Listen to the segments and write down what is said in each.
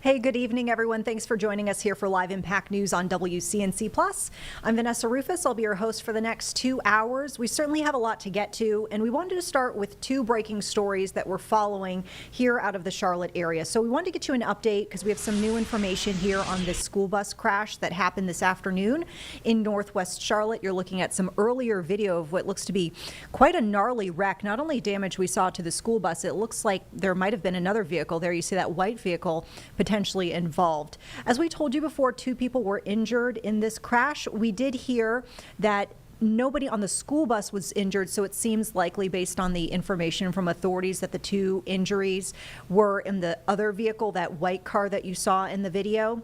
Hey, good evening, everyone. Thanks for joining us here for Live Impact News on WCNC+. I'm Vanessa Rufus. I'll be your host for the next 2 hours. We certainly have a lot to get to, and we wanted to start with two breaking stories that we're following here out of the Charlotte area. So we wanted to get you an update because we have some new information here on this school bus crash that happened this afternoon in Northwest Charlotte. You're looking at some earlier video of what looks to be quite a gnarly wreck. Not only damage we saw to the school bus, it looks like there might have been another vehicle there. You see that white vehicle potentially involved. As we told you before, 2 people were injured in this crash. We did hear that nobody on the school bus was injured, so it seems likely, based on the information from authorities, that the 2 injuries were in the other vehicle, that white car that you saw in the video.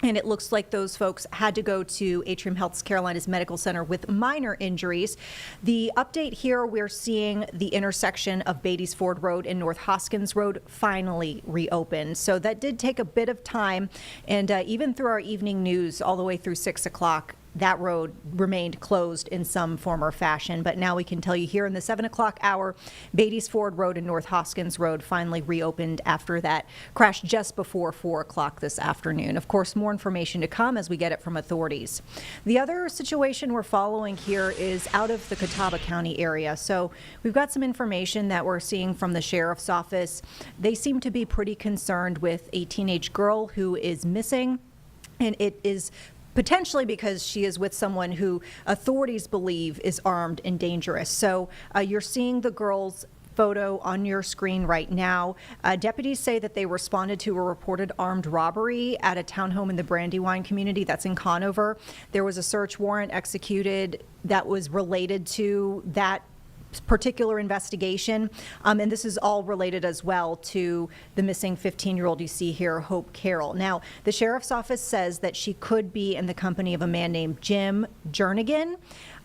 And it looks like those folks had to go to Atrium Health Carolina's Medical Center with minor injuries. The update here, we're seeing the intersection of Beatties Ford Road and North Hoskins Road finally reopened. So that did take a bit of time, and even through our evening news all the way through 6 o'clock, that road remained closed in some form or fashion. But now we can tell you here in the 7 o'clock hour, Beatties Ford Road and North Hoskins Road finally reopened after that crash just before 4 o'clock this afternoon. Of course, more information to come as we get it from authorities. The other situation we're following here is out of the Catawba County area. So we've got some information that we're seeing from the sheriff's office. They seem to be pretty concerned with a teenage girl who is missing, and it is potentially because she is with someone who authorities believe is armed and dangerous. So you're seeing the girl's photo on your screen right now. Deputies say that they responded to a reported armed robbery at a townhome in the Brandywine community that's in Conover. There was a search warrant executed that was related to that particular investigation, and this is all related as well to the missing 15-year-old you see here, Hope Carroll. Now, the sheriff's office says that she could be in the company of a man named Jim Jernigan.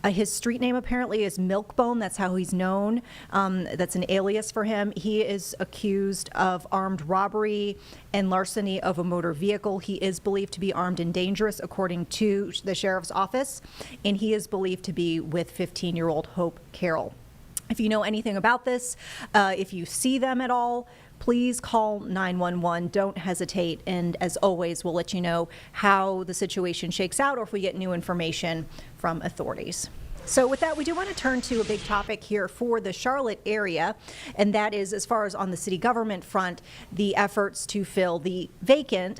His street name apparently is Milkbone. That's how he's known. That's an alias for him. He is accused of armed robbery and larceny of a motor vehicle. He is believed to be armed and dangerous, according to the sheriff's office, and he is believed to be with 15-year-old Hope Carroll. If you know anything about this, if you see them at all, please call 911. Don't hesitate. And as always, we'll let you know how the situation shakes out or if we get new information from authorities. So with that, we do want to turn to a big topic here for the Charlotte area, and that is, as far as on the city government front, the efforts to fill the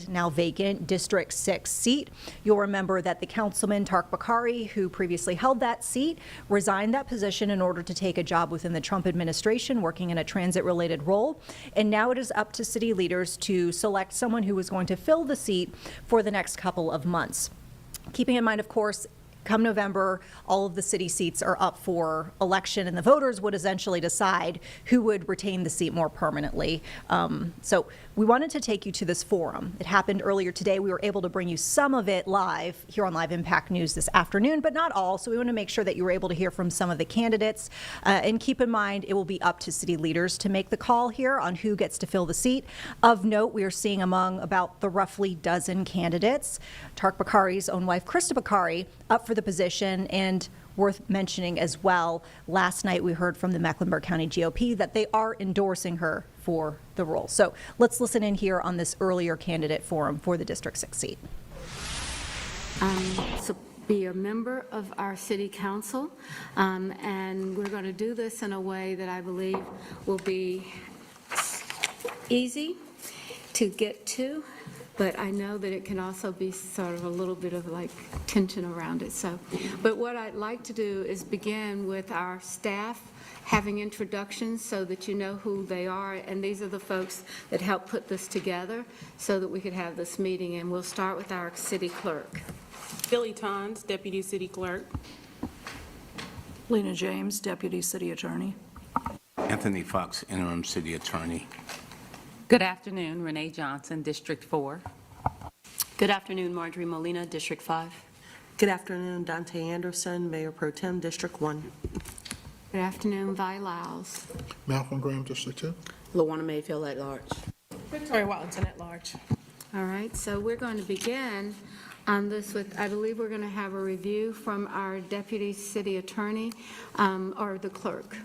now vacant District 6 seat. You'll remember that the councilman, Tark Bakari, who previously held that seat, resigned that position in order to take a job within the Trump administration, working in a transit-related role. And now it is up to city leaders to select someone who is going to fill the seat for the next couple of months. Keeping in mind, of course, come November, all of the city seats are up for election, and the voters would essentially decide who would retain the seat more permanently. So we wanted to take you to this forum. It happened earlier today. We were able to bring you some of it live here on Live Impact News this afternoon, but not all. So we want to make sure that you were able to hear from some of the candidates. And keep in mind, it will be up to city leaders to make the call here on who gets to fill the seat. Of note, we are seeing among about the roughly dozen candidates, Tark Bakari's own wife, Krista Bakari, up for the position, and worth mentioning as well, last night we heard from the Mecklenburg County GOP that they are endorsing her for the role. So let's listen in here on this earlier candidate forum for the District 6 seat. So be a member of our city council, and we're going to do this in a way that I believe will be easy to get to, but I know that it can also be sort of a little bit of like tension around it. So, but what I'd like to do is begin with our staff having introductions so that you know who they are, and these are the folks that helped put this together so that we could have this meeting, and we'll start with our city clerk. Billy Tons, Deputy City Clerk. Lena James, Deputy City Attorney. Anthony Fox, Interim City Attorney. Good afternoon, Renee Johnson, District 4. Good afternoon, Marjorie Molina, District 5. Good afternoon, Dante Anderson, Mayor Pro Tem, District 1. Good afternoon, Vi Lyles. Malcolm Graham, District 2. Lawana Mayfield at large. Victoria Wellington at large. All right, so we're going to begin on this with, I believe we're going to have a review from our Deputy City Attorney or the clerk.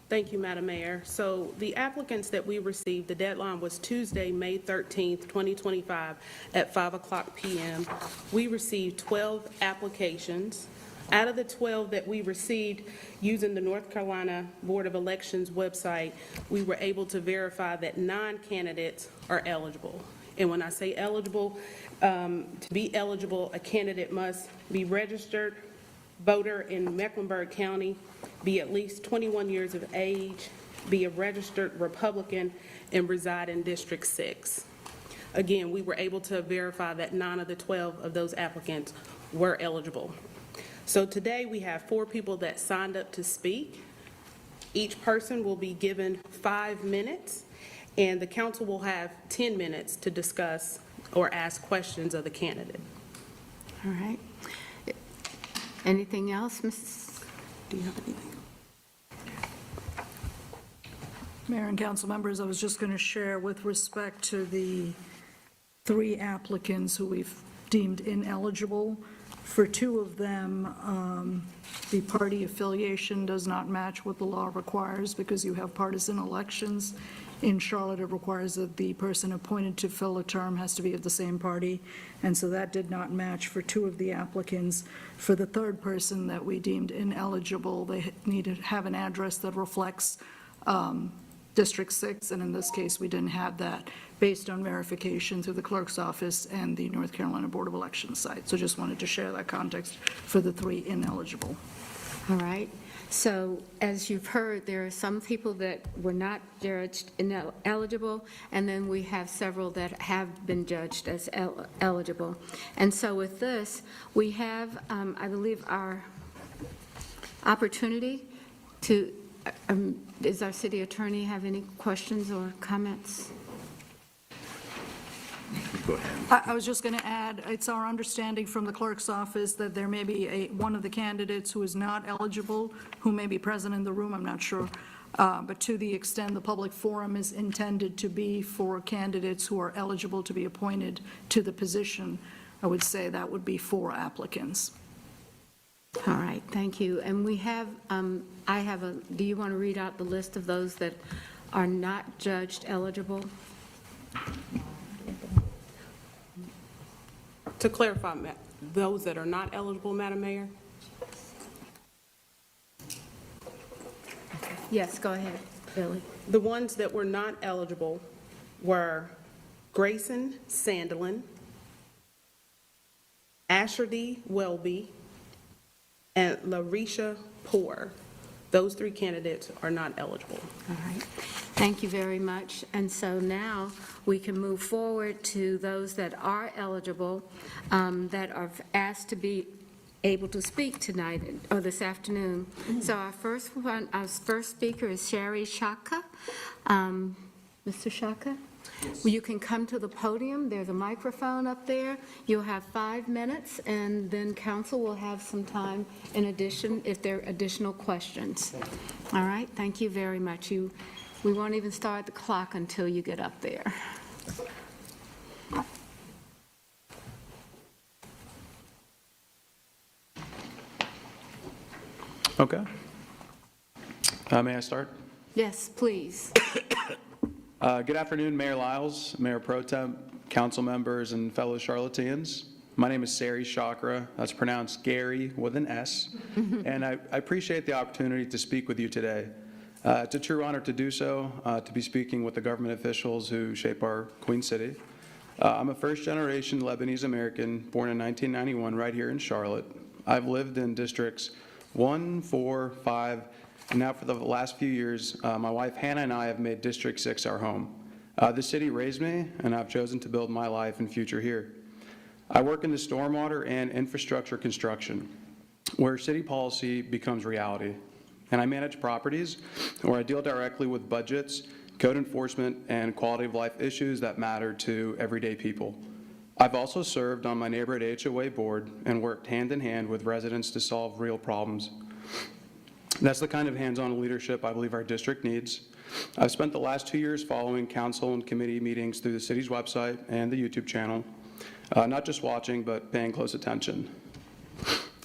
Thank you, Madam Mayor. So the applicants that we received, the deadline was Tuesday, May 13th, 2025 at 5:00 p.m. We received 12 applications. Out of the 12 that we received using the North Carolina Board of Elections website, we were able to verify that 9 candidates are eligible. And when I say eligible, to be eligible, a candidate must be registered voter in Mecklenburg County, be at least 21 years of age, be a registered Republican, and reside in District 6. Again, we were able to verify that 9 of the 12 of those applicants were eligible. So today we have 4 people that signed up to speak. Each person will be given 5 minutes, and the council will have 10 minutes to discuss or ask questions of the candidate. All right. Anything else, Mrs.? Do you have anything? Mayor and council members, I was just going to share with respect to the 3 applicants who we've deemed ineligible. For 2 of them, the party affiliation does not match what the law requires because you have partisan elections. In Charlotte, it requires that the person appointed to fill a term has to be of the same party, and so that did not match for 2 of the applicants. For the 3rd person that we deemed ineligible, they need to have an address that reflects District 6, and in this case, we didn't have that based on verification through the clerk's office and the North Carolina Board of Elections site. So just wanted to share that context for the 3 ineligible. All right. So as you've heard, there are some people that were not judged ineligible, and then we have several that have been judged as eligible. And so with this, we have, I believe, our opportunity to, does our city attorney have any questions or comments? Go ahead. I was just going to add, it's our understanding from the clerk's office that there may be one of the candidates who is not eligible, who may be present in the room, I'm not sure. But to the extent the public forum is intended to be for candidates who are eligible to be appointed to the position, I would say that would be 4 applicants. All right, thank you. And we have, do you want to read out the list of those that are not judged eligible? To clarify, those that are not eligible, Madam Mayor? Yes, go ahead, Billy. The ones that were not eligible were Grayson Sandelin, Asherdy Welby, and Larisha Poor. Those 3 candidates are not eligible. All right, thank you very much. And so now we can move forward to those that are eligible, that are asked to be able to speak tonight or this afternoon. So our first speaker is Sherry Shaka. Mr. Shaka? You can come to the podium. There's a microphone up there. You'll have 5 minutes, and then council will have some time in addition if there are additional questions. All right, thank you very much. We won't even start the clock until you get up there. Okay. May I start? Yes, please. Good afternoon, Mayor Lyles, Mayor Pro Tem, council members, and fellow Charlotteans. My name is Sari Chakra. That's pronounced Gary with an S. And I appreciate the opportunity to speak with you today. It's a true honor to do so, to be speaking with the government officials who shape our Queen City. I'm a first-generation Lebanese American, born in 1991 right here in Charlotte. I've lived in districts 1, 4, 5, and now for the last few years, my wife Hannah and I have made District 6 our home. The city raised me, and I've chosen to build my life and future here. I work in the stormwater and infrastructure construction, where city policy becomes reality. And I manage properties where I deal directly with budgets, code enforcement, and quality of life issues that matter to everyday people. I've also served on my neighborhood HOA board and worked hand in hand with residents to solve real problems. That's the kind of hands-on leadership I believe our district needs. I've spent the last 2 years following council and committee meetings through the city's website and the YouTube channel, not just watching, but paying close attention.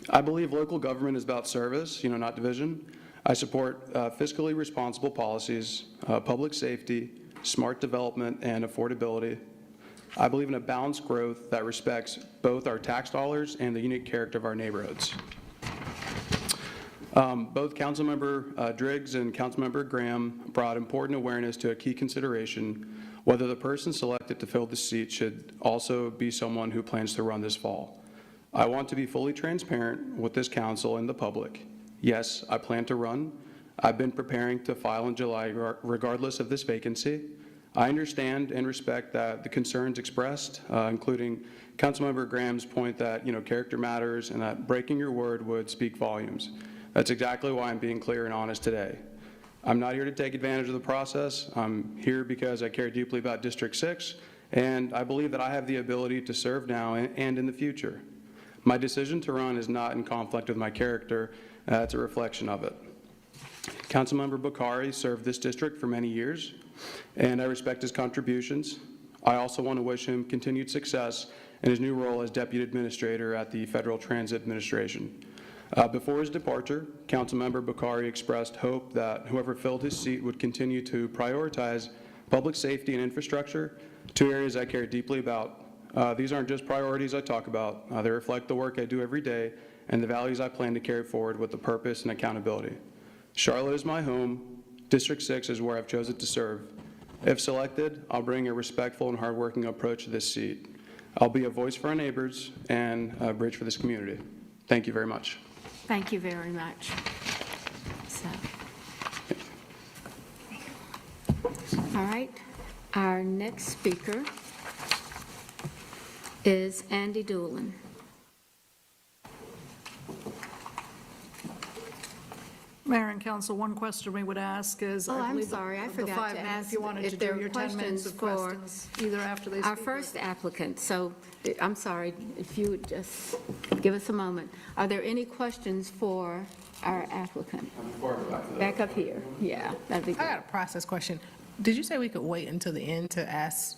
I believe local government is about service, not division. I support fiscally responsible policies, public safety, smart development, and affordability. I believe in a balanced growth that respects both our tax dollars and the unique character of our neighborhoods. Both Councilmember Driggs and Councilmember Graham brought important awareness to a key consideration: whether the person selected to fill the seat should also be someone who plans to run this fall. I want to be fully transparent with this council and the public. Yes, I plan to run. I've been preparing to file in July regardless of this vacancy. I understand and respect that the concerns expressed, including Councilmember Graham's point that character matters and that breaking your word would speak volumes. That's exactly why I'm being clear and honest today. I'm not here to take advantage of the process. I'm here because I care deeply about District 6, and I believe that I have the ability to serve now and in the future. My decision to run is not in conflict with my character. It's a reflection of it. Councilmember Bukhari served this district for many years, and I respect his contributions. I also want to wish him continued success in his new role as Deputy Administrator at the Federal Transit Administration. Before his departure, Councilmember Bukhari expressed hope that whoever filled his seat would continue to prioritize public safety and infrastructure, two areas I care deeply about. These aren't just priorities I talk about. They reflect the work I do every day and the values I plan to carry forward with the purpose and accountability. Charlotte is my home. District 6 is where I've chosen to serve. If selected, I'll bring a respectful and hardworking approach to this seat. I'll be a voice for our neighbors and a bridge for this community. Thank you very much. Thank you very much. So, all right, our next speaker is Andy Doolin. Mayor and council, one question we would ask is, Oh, I I'm believe sorry, I the forgot 5 to minutes, ask if you wanted if to there do are your 10 minutes of questions for questions, either after they speak. Our first applicant, so I'm sorry, if you would just give us a moment. Are there any questions for our applicant? Back up here, yeah, that'd be I got good. a process question. Did you say we could wait until the end to ask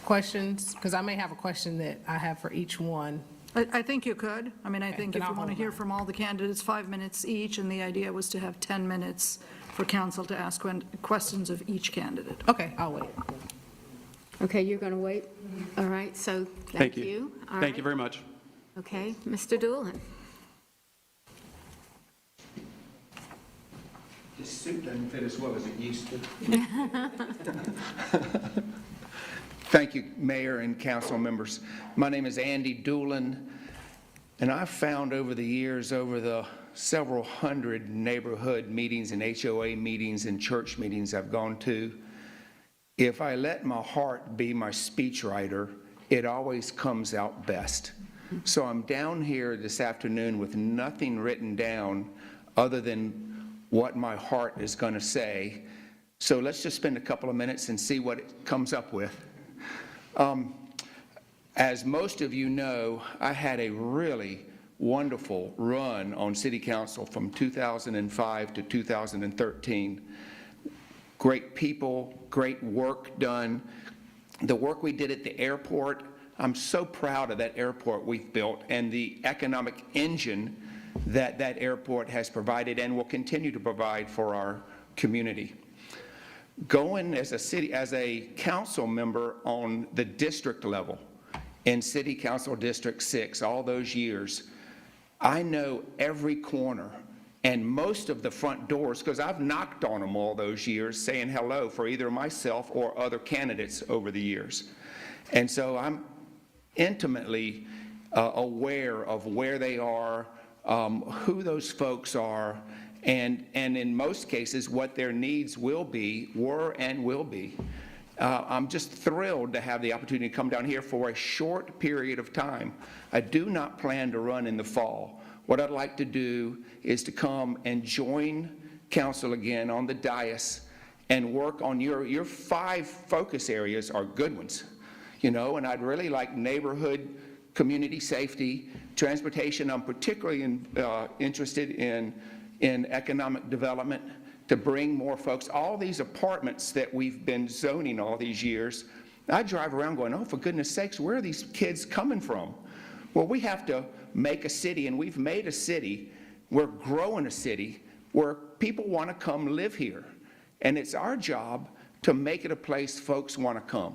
questions? Because I may have a question that I have for each one. I think you could. I mean, I think then if I'll you want to hold hear mine. from all the candidates, 5 minutes each, and the idea was to have 10 minutes for council to ask questions of each candidate. Okay, I'll wait. Okay, you're going to wait? All right, so thank you. All Thank you right. very much. Okay, Mr. Doolin. This suit doesn't fit as well as it used to. Thank you, Mayor and council members. My name is Andy Doolin, and I've found over the years, over the several hundred neighborhood meetings and HOA meetings and church meetings I've gone to, if I let my heart be my speechwriter, it always comes out best. So I'm down here this afternoon with nothing written down other than what my heart is going to say. So let's just spend a couple of minutes and see what it comes up with. As most of you know, I had a really wonderful run on city council from 2005 to 2013. Great people, great work done. The work we did at the airport, I'm so proud of that airport we've built and the economic engine that that airport has provided and will continue to provide for our community. Going as a council member on the district level in City Council District 6 all those years, I know every corner and most of the front doors, because I've knocked on them all those years saying hello for either myself or other candidates over the years. And so I'm intimately aware of where they are, who those folks are, and in most cases what their needs were and will be. I'm just thrilled to have the opportunity to come down here for a short period of time. I do not plan to run in the fall. What I'd like to do is to come and join council again on the dais and work on your 5 focus areas are good ones, you know, and I'd really like neighborhood, community safety, transportation. I'm particularly interested in economic development, to bring more folks. All these apartments that we've been zoning all these years, I drive around going, oh, for goodness sakes, where are these kids coming from? Well, we have to make a city, and we've made a city. We're growing a city where people want to come live here. And it's our job to make it a place folks want to come,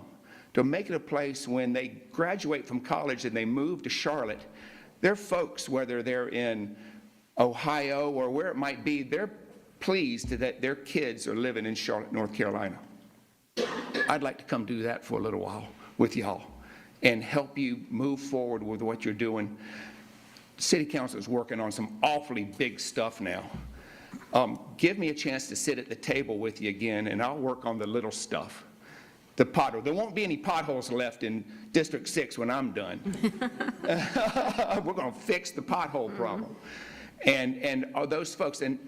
to make it a place when they graduate from college and they move to Charlotte, their folks, whether they're in Ohio or where it might be, they're pleased that their kids are living in Charlotte, North Carolina. I'd like to come do that for a little while with y'all and help you move forward with what you're doing. City Council is working on some awfully big stuff now. Give me a chance to sit at the table with you again, and I'll work on the little stuff. The pothole. There won't be any potholes left in District 6 when I'm done. We're going to fix the pothole problem. And those folks, and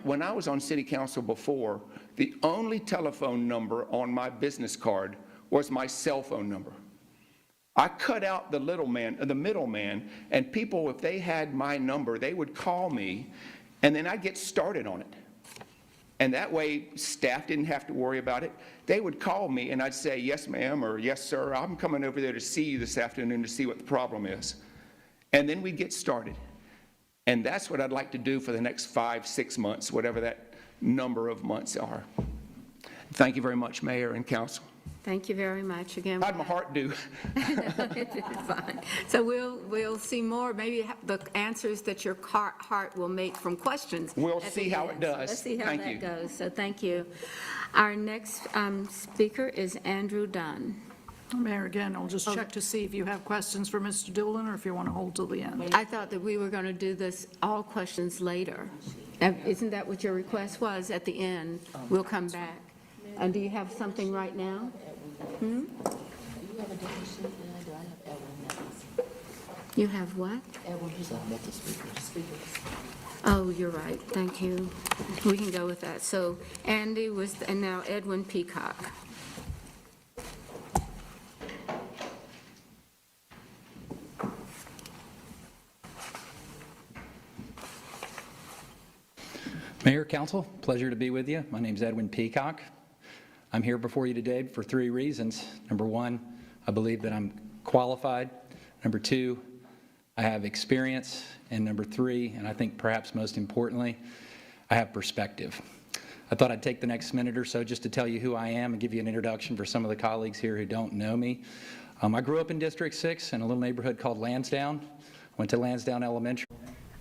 when I was on City Council before, the only telephone number on my business card was my cell phone number. I cut out the middleman, and people, if they had my number, they would call me, and then I'd get started on it. And that way, staff didn't have to worry about it. They would call me, and I'd say, yes, ma'am, or yes, sir, I'm coming over there to see you this afternoon to see what the problem is. And then we'd get started. And that's what I'd like to do for the next 5-6 months, whatever that number of months are. Thank you very much, Mayor and Council. Thank you very much again. How'd my heart do? It's fine. So we'll see more, maybe the answers that your heart will make from questions. We'll see how it does. Let's see how Thank that you. goes. So thank you. Our next speaker is Andrew Dunn. Mayor, again, I'll just check to see if you have questions for Mr. Doolin or if you want to hold till the end. I thought that we were going to do this, all questions later. Isn't that what your request was at the end? We'll come back. And do you have something right now? You have what? Oh, you're right. Thank you. We can go with that. So Andy was, and now Edwin Peacock. Mayor, Council, pleasure to be with you. My name's Edwin Peacock. I'm here before you today for 3 reasons. Number 1, I believe that I'm qualified. Number 2, I have experience. And number 3, and I think perhaps most importantly, I have perspective. I thought I'd take the next minute or so just to tell you who I am and give you an introduction for some of the colleagues here who don't know me. I grew up in District 6 in a little neighborhood called Lansdowne. Went to Lansdowne Elementary.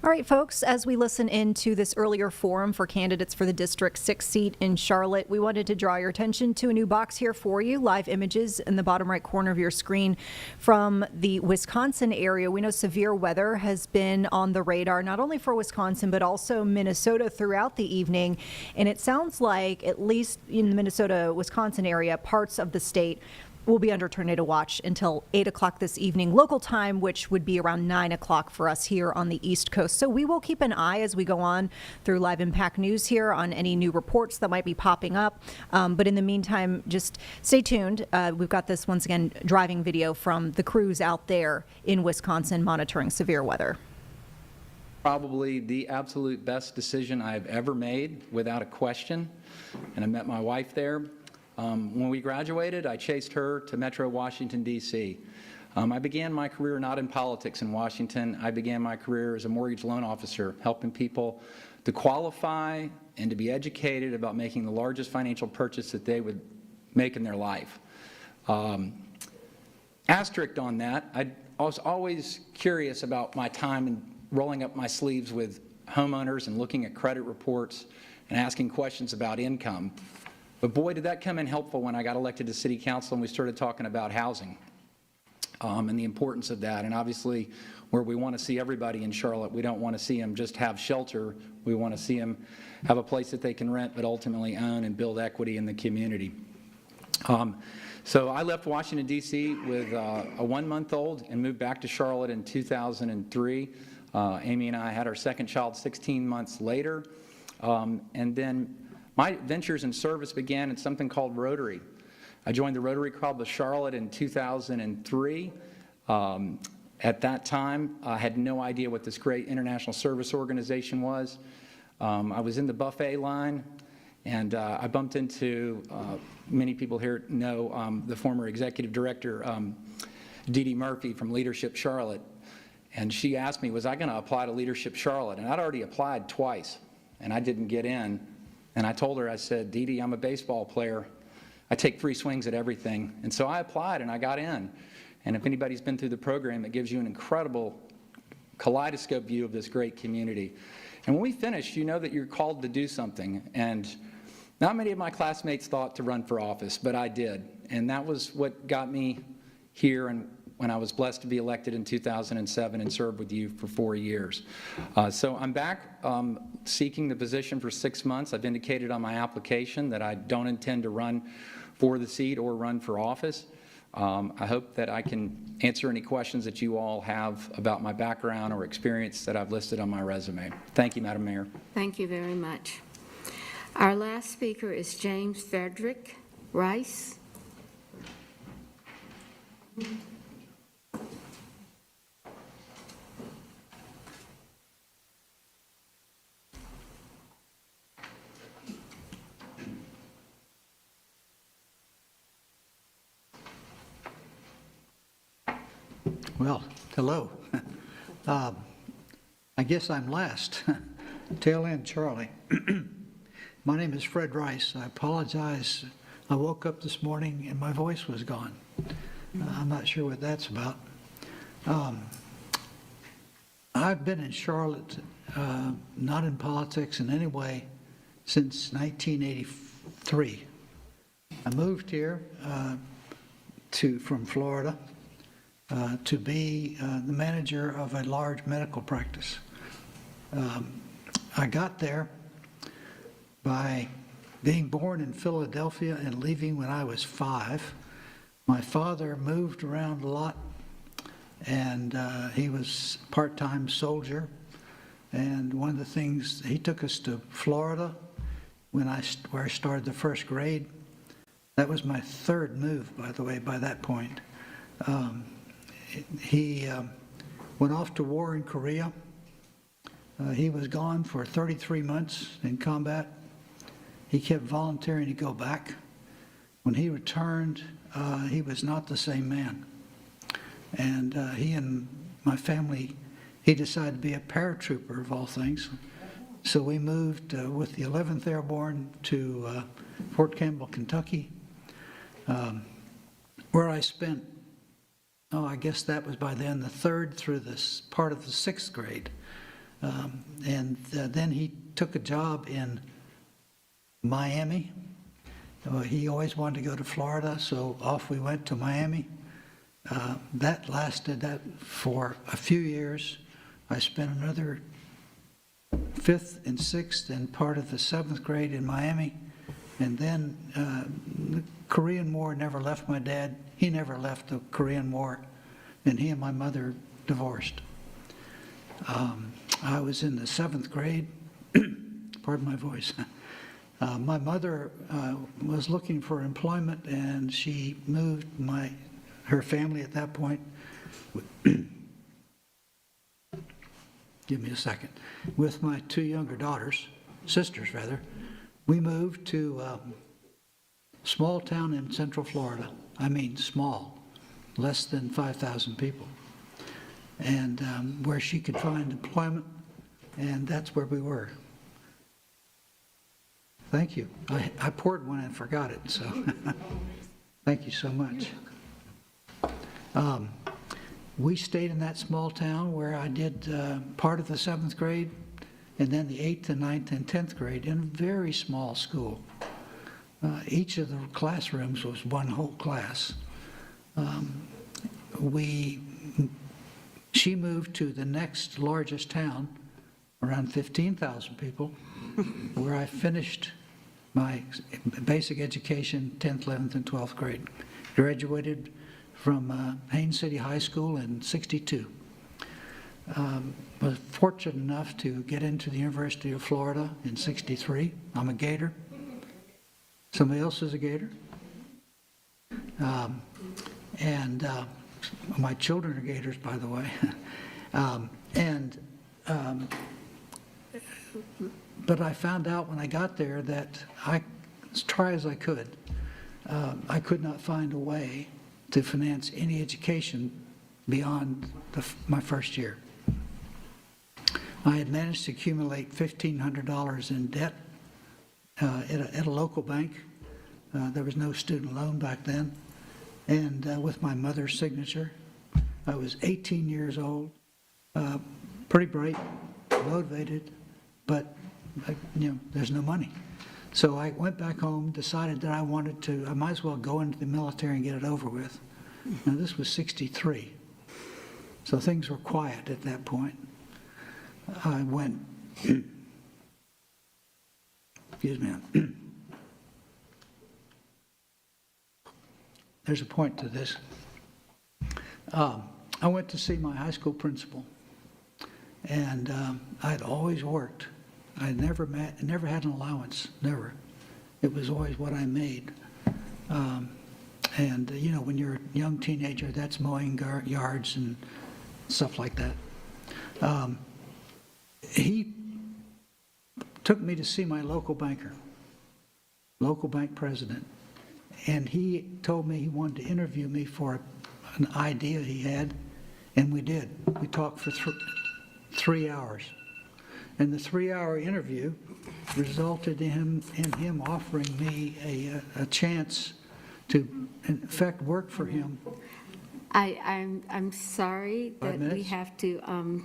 All right, folks, as we listen into this earlier forum for candidates for the District 6 seat in Charlotte, we wanted to draw your attention to a new box here for you, live images in the bottom right corner of your screen from the Wisconsin area. We know severe weather has been on the radar, not only for Wisconsin, but also Minnesota throughout the evening. And it sounds like, at least in the Minnesota-Wisconsin area, parts of the state will be under tornado watch until 8 o'clock this evening, local time, which would be around 9 o'clock for us here on the East Coast. So we will keep an eye as we go on through Live Impact News here on any new reports that might be popping up. But in the meantime, just stay tuned. We've got this, once again, driving video from the crews out there in Wisconsin monitoring severe weather. Probably the absolute best decision I've ever made, without a question. And I met my wife there. When we graduated, I chased her to Metro Washington, D.C. I began my career not in politics in Washington. I began my career as a mortgage loan officer, helping people to qualify and to be educated about making the largest financial purchase that they would make in their life. Asterisk on that, I was always curious about my time in rolling up my sleeves with homeowners and looking at credit reports and asking questions about income. But boy, did that come in helpful when I got elected to City Council and we started talking about housing and the importance of that. And obviously, where we want to see everybody in Charlotte, we don't want to see them just have shelter. We want to see them have a place that they can rent but ultimately own and build equity in the community. So I left Washington, D.C. with a 1-month-old and moved back to Charlotte in 2003. Amy and I had our second child 16 months later. And then my ventures in service began in something called Rotary. I joined the Rotary Club of Charlotte in 2003. At that time, I had no idea what this great international service organization was. I was in the buffet line, and I bumped into, many people here know, the former executive director, Dee Dee Murphy from Leadership Charlotte. And she asked me, was I going to apply to Leadership Charlotte? And I'd already applied twice, and I didn't get in. And I told her, I said, Dee Dee, I'm a baseball player. I take free swings at everything. And so I applied, and I got in. And if anybody's been through the program, it gives you an incredible kaleidoscope view of this great community. And when we finish, you know that you're called to do something. And not many of my classmates thought to run for office, but I did. And that was what got me here, and when I was blessed to be elected in 2007 and served with you for 4 years. So I'm back seeking the position for 6 months. I've indicated on my application that I don't intend to run for the seat or run for office. I hope that I can answer any questions that you all have about my background or experience that I've listed on my resume. Thank you, Madam Mayor. Thank you very much. Our last speaker is James Frederick Rice. Well, hello. I guess I'm last. Tail end, Charlie. My name is Fred Rice. I apologize. I woke up this morning and my voice was gone. I'm not sure what that's about. I've been in Charlotte, not in politics in any way, since 1983. I moved here from Florida to be the manager of a large medical practice. I got there by being born in Philadelphia and leaving when I was 5. My father moved around a lot, and he was a part-time soldier. And one of the things, he took us to Florida where I started the first grade. That was my 3rd move, by the way, by that point. He went off to war in Korea. He was gone for 33 months in combat. He kept volunteering to go back. When he returned, he was not the same man. And he and my family, he decided to be a paratrooper of all things. So we moved with the 11th Airborne to Fort Campbell, Kentucky, where I spent, I guess that was by then the 3rd through this part of the 6th grade. And then he took a job in Miami. He always wanted to go to Florida, so off we went to Miami. That lasted for a few years. I spent another 5th and 6th and part of the 7th grade in Miami. And then the Korean War never left my dad. He never left the Korean War. And he and my mother divorced. I was in the 7th grade. Pardon my voice. My mother was looking for employment, and she moved her family at that point. Give me a second. With my 2 younger sisters rather, we moved to a small town in Central Florida. I mean small. less than 5,000 people, and where she could find employment, and that's where we were. Thank you. I poured one and forgot it, so thank you so much. We stayed in that small town where I did part of the 7th grade and then the 8th and 9th and 10th grade in a very small school. Each of the classrooms was one whole class. She moved to the next largest town, around 15,000 people, where I finished my basic education, 10th, 11th, and 12th grade. Graduated from Haines City High School in '62. Was fortunate enough to get into the University of Florida in '63. I'm a Gator. Somebody else is a Gator. My children are Gators, by the way. But I found out when I got there that as try as I could not find a way to finance any education beyond my first year. I had managed to accumulate $1,500 in debt at a local bank. There was no student loan back then. And with my mother's signature, I was 18 years old, pretty bright, motivated, but there's no money. So I went back home, decided that I might as well go into the military and get it over with. Now this was '63, so things were quiet at that point. I went, excuse me, there's a point to this. I went to see my high school principal, and I'd always worked. I never had an allowance, never. It was always what I made. When you're a young teenager, that's mowing yards and stuff like that. He took me to see my local banker, local bank president, and he told me he wanted to interview me for an idea he had, and we did. We talked for 3 hours. And the 3-hour interview resulted in him offering me a chance to, in fact, work for him. I'm sorry that we have to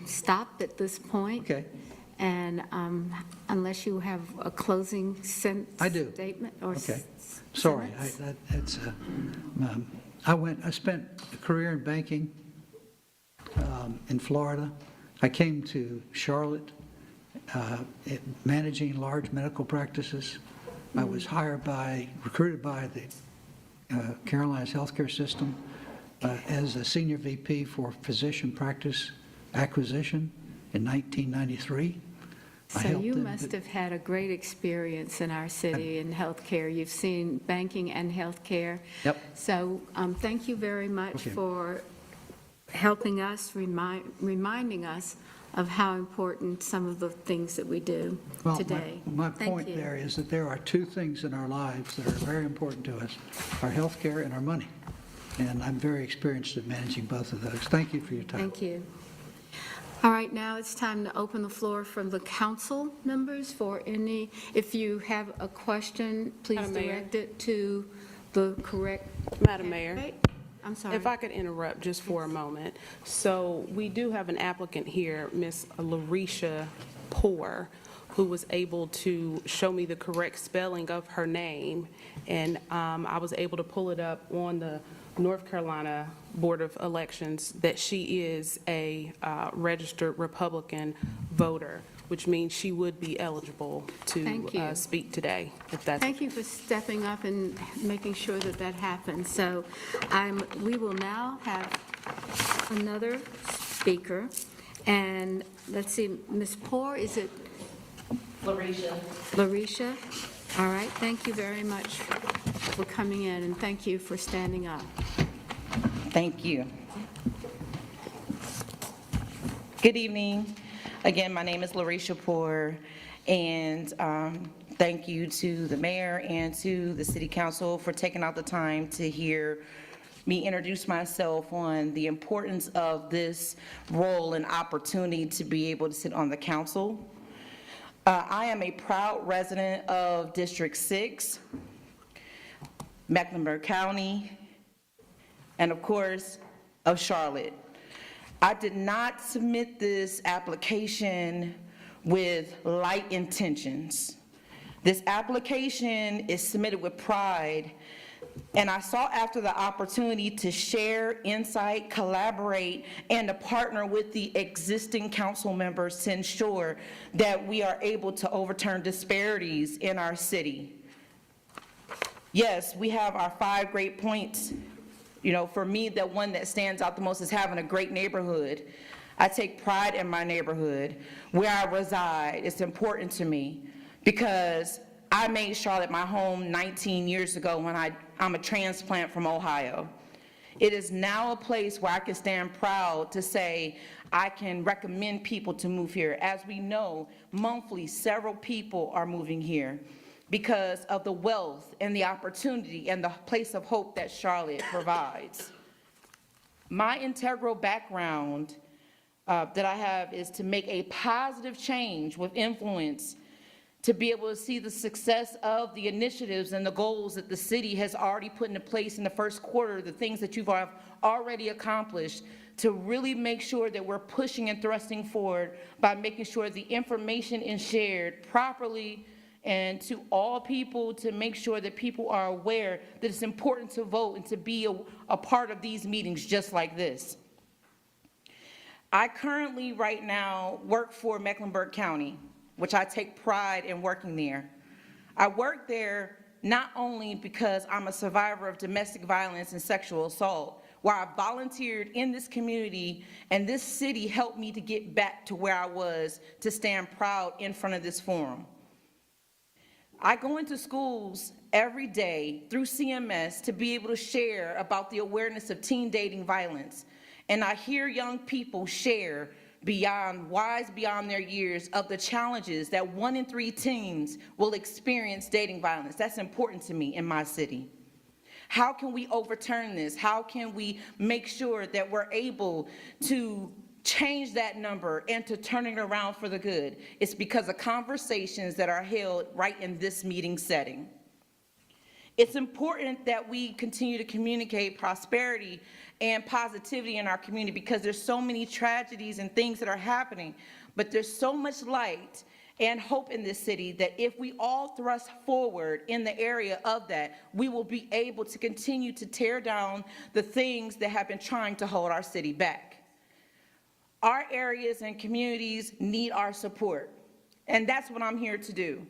stop at this point. Okay. And unless you have a closing statement. Or okay. Sorry. I spent a career in banking in Florida. I came to Charlotte managing large medical practices. I was recruited by the Carolinas healthcare system as a senior VP for physician practice acquisition in 1993. So you must have had a great experience in our city in healthcare. You've seen banking and healthcare. Yep. So thank you very much for helping us, reminding us of how important some of the things that we do today. My point there is that there are two things in our lives that are very important to us, our health care and our money. And I'm very experienced at managing both of those. Thank you for your time. Thank you. All right, now it's time to open the floor from the council members for any, if you have a question, please direct it to the correct. Madam Mayor. I'm sorry. If I could interrupt just for a moment. So we do have an applicant here, Ms. Larisha Poor, who was able to show me the correct spelling of her name, and I was able to pull it up on the North Carolina Board of Elections that she is a registered Republican voter, which means she would be eligible to speak today, if that's. Thank you for stepping up and making sure that that happens. So we will now have another speaker, and let's see, Ms. Poor, is it? Larisha. All right, thank you very much for coming in, and thank you for standing up. Thank you. Good evening. Again, my name is Larisha Poor, and thank you to the mayor and to the city council for taking out the time to hear me introduce myself on the importance of this role and opportunity to be able to sit on the council. I am a proud resident of District 6, Mecklenburg County, and of course, of Charlotte. I did not submit this application with light intentions. This application is submitted with pride, and I sought after the opportunity to share insight, collaborate, and to partner with the existing council members to ensure that we are able to overturn disparities in our city. Yes, we have our 5 great points. You know, for me, the one that stands out the most is having a great neighborhood. I take pride in my neighborhood. Where I reside, it's important to me because I made Charlotte my home 19 years ago when I'm a transplant from Ohio. It is now a place where I can stand proud to say I can recommend people to move here. As we know, monthly, several people are moving here because of the wealth and the opportunity and the place of hope that Charlotte provides. My integral background that I have is to make a positive change with influence, to be able to see the success of the initiatives and the goals that the city has already put into place in the first quarter, the things that you've already accomplished, to really make sure that we're pushing and thrusting forward by making sure the information is shared properly and to all people, to make sure that people are aware that it's important to vote and to be a part of these meetings just like this. I currently, right now, work for Mecklenburg County, which I take pride in working there. I work there not only because I'm a survivor of domestic violence and sexual assault, where I volunteered in this community, and this city helped me to get back to where I was to stand proud in front of this forum. I go into schools every day through CMS to be able to share about the awareness of teen dating violence. And I hear young people share wise beyond their years of the challenges that 1 in 3 teens will experience dating violence. That's important to me in my city. How can we overturn this? How can we make sure that we're able to change that number and to turn it around for the good? It's because of conversations that are held right in this meeting setting. It's important that we continue to communicate prosperity and positivity in our community because there's so many tragedies and things that are happening, but there's so much light and hope in this city that if we all thrust forward in the area of that, we will be able to continue to tear down the things that have been trying to hold our city back. Our areas and communities need our support, and that's what I'm here to do.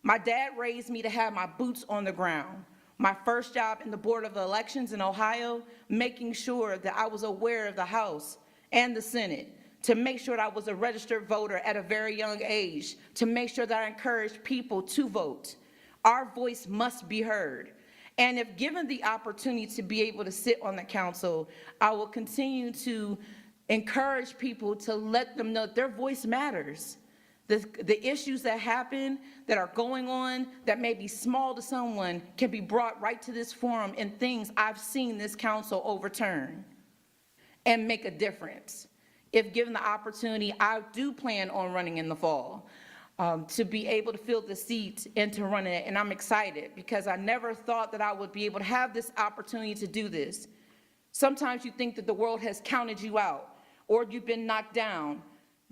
My dad raised me to have my boots on the ground. My first job in the Board of Elections in Ohio, making sure that I was aware of the House and the Senate, to make sure that I was a registered voter at a very young age, to make sure that I encouraged people to vote. Our voice must be heard. And if given the opportunity to be able to sit on the council, I will continue to encourage people to let them know their voice matters. The issues that happen, that are going on, that may be small to someone, can be brought right to this forum, and things I've seen this council overturn and make a difference. If given the opportunity, I do plan on running in the fall to be able to fill the seat and to run it, and I'm excited because I never thought that I would be able to have this opportunity to do this. Sometimes you think that the world has counted you out or you've been knocked down.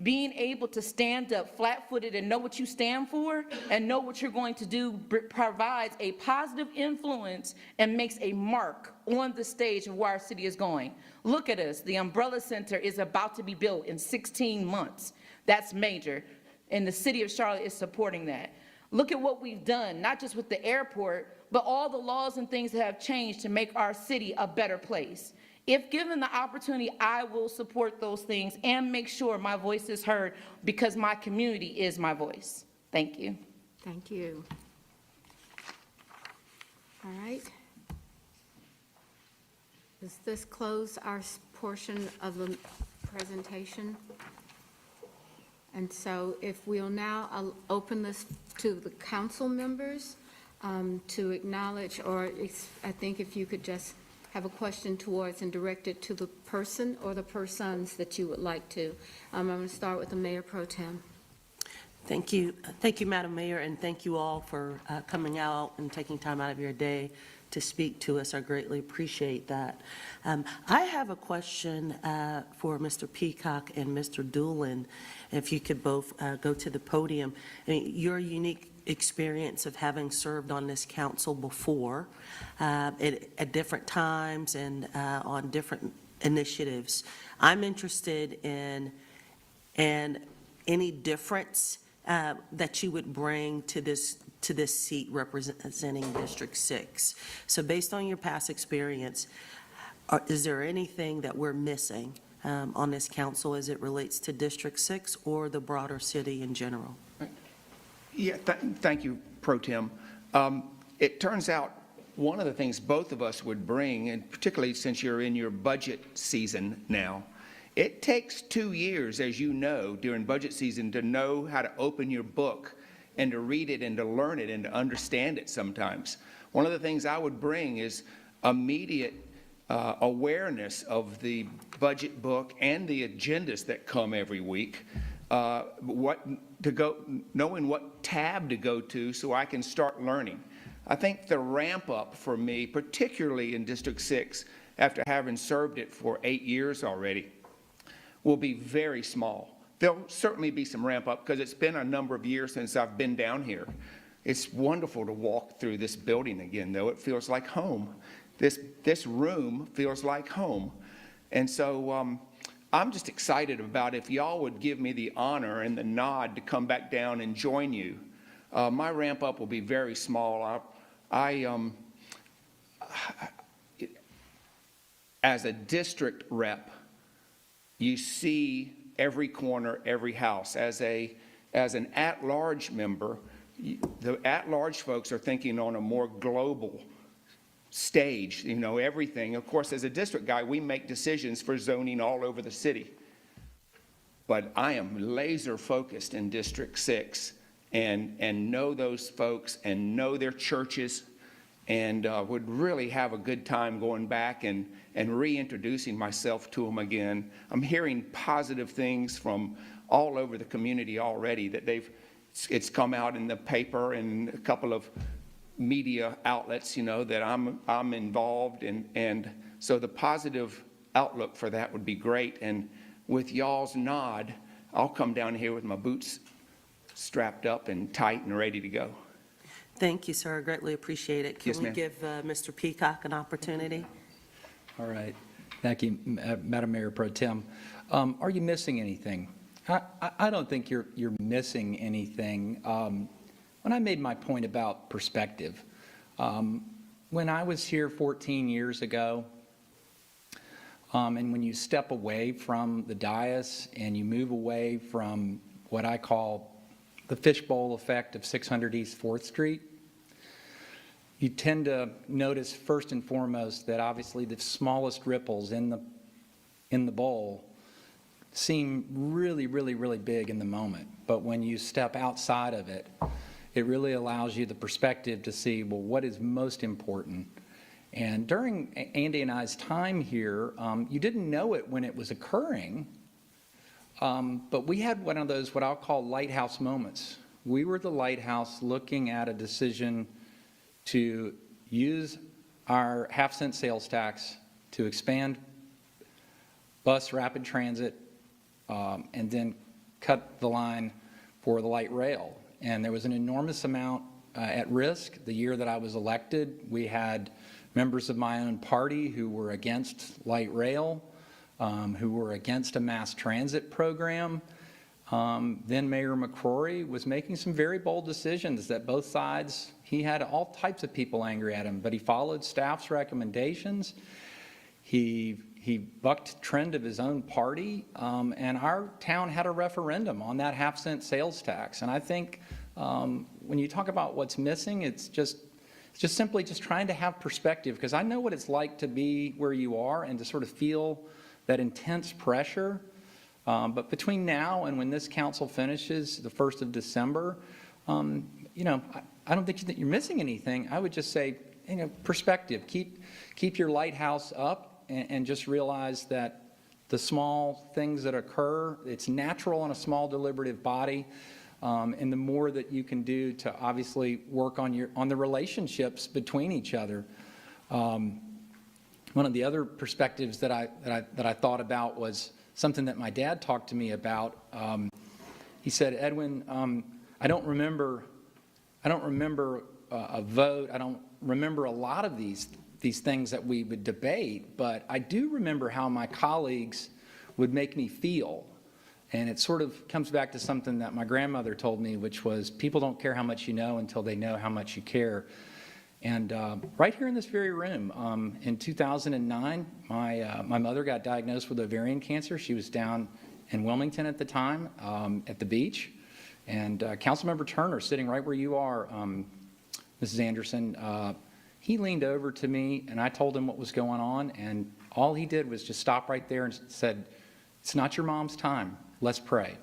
Being able to stand up flat-footed and know what you stand for and know what you're going to do provides a positive influence and makes a mark on the stage of where our city is going. Look at us. The Umbrella Center is about to be built in 16 months. That's major, and the city of Charlotte is supporting that. Look at what we've done, not just with the airport, but all the laws and things that have changed to make our city a better place. If given the opportunity, I will support those things and make sure my voice is heard because my community is my voice. Thank you. Thank you. All right. Does this close our portion of the presentation? And so if we'll now open this to the council members to acknowledge, or I think if you could just have a question towards and direct it to the person or the persons that you would like to. I'm going to start with the Mayor Pro Tem. Thank you. Thank you, Madam Mayor, and thank you all for coming out and taking time out of your day to speak to us. I greatly appreciate that. I have a question for Mr. Peacock and Mr. Doolin, if you could both go to the podium. I mean, your unique experience of having served on this council before at different times and on different initiatives. I'm interested in any difference that you would bring to this seat representing District 6. So based on your past experience, is there anything that we're missing on this council as it relates to District 6 or the broader city in general? Yeah, thank you, Pro Tem. It turns out one of the things both of us would bring, and particularly since you're in your budget season now, it takes 2 years, as you know, during budget season to know how to open your book and to read it and to learn it and to understand it sometimes. One of the things I would bring is immediate awareness of the budget book and the agendas that come every week, knowing what tab to go to so I can start learning. I think the ramp up for me, particularly in District 6, after having served it for 8 years already, will be very small. There'll certainly be some ramp up because it's been a number of years since I've been down here. It's wonderful to walk through this building again, though. It feels like home. This room feels like home. And so I'm just excited about if y'all would give me the honor and the nod to come back down and join you. My ramp up will be very small. As a district rep, you see every corner, every house. As an at-large member, the at-large folks are thinking on a more global stage, you know, everything. Of course, as a district guy, we make decisions for zoning all over the city. But I am laser focused in District 6 and know those folks and know their churches and would really have a good time going back and reintroducing myself to them again. I'm hearing positive things from all over the community already that it's come out in the paper and a couple of media outlets, you know, that I'm involved in, and so the positive outlook for that would be great. And with y'all's nod, I'll come down here with my boots strapped up and tight and ready to go. Thank you, sir. I greatly appreciate it. Can we give Mr. Peacock an opportunity? All right. Thank you, Madam Mayor Pro Tem. Are you missing anything? I don't think you're missing anything. When I made my point about perspective, when I was here 14 years ago, and when you step away from the dais and you move away from what I call the fishbowl effect of 600 East 4th Street, you tend to notice first and foremost that obviously the smallest ripples in the bowl seem really, really, really big in the moment. But when you step outside of it, it really allows you the perspective to see, well, what is most important? And during Andy and I's time here, you didn't know it when it was occurring, but we had one of those, what I'll call lighthouse moments. We were the lighthouse looking at a decision to use our half-cent sales tax to expand bus rapid transit and then cut the line for the light rail. And there was an enormous amount at risk. The year that I was elected, we had members of my own party who were against light rail, who were against a mass transit program. Then Mayor McCrory was making some very bold decisions that both sides, he had all types of people angry at him, but he followed staff's recommendations. He bucked trend of his own party, and our town had a referendum on that half-cent sales tax. And I think when you talk about what's missing, it's just simply just trying to have perspective, because I know what it's like to be where you are and to sort of feel that intense pressure. But between now and when this council finishes, the 1st of December, you know, I don't think that you're missing anything. I would just say perspective. Keep your lighthouse up and just realize that the small things that occur, it's natural in a small deliberative body. And the more that you can do to obviously work on the relationships between each other. One of the other perspectives that I thought about was something that my dad talked to me about. He said, Edwin, I don't remember a vote. I don't remember a lot of these things that we would debate, but I do remember how my colleagues would make me feel. And it sort of comes back to something that my grandmother told me, which was people don't care how much you know until they know how much you care. And right here in this very room, in 2009, my mother got diagnosed with ovarian cancer. She was down in Wilmington at the time, at the beach. And Councilmember Turner, sitting right where you are, Mrs. Anderson, he leaned over to me and I told him what was going on. And all he did was just stop right there and said, "It's not your mom's time. Let's pray."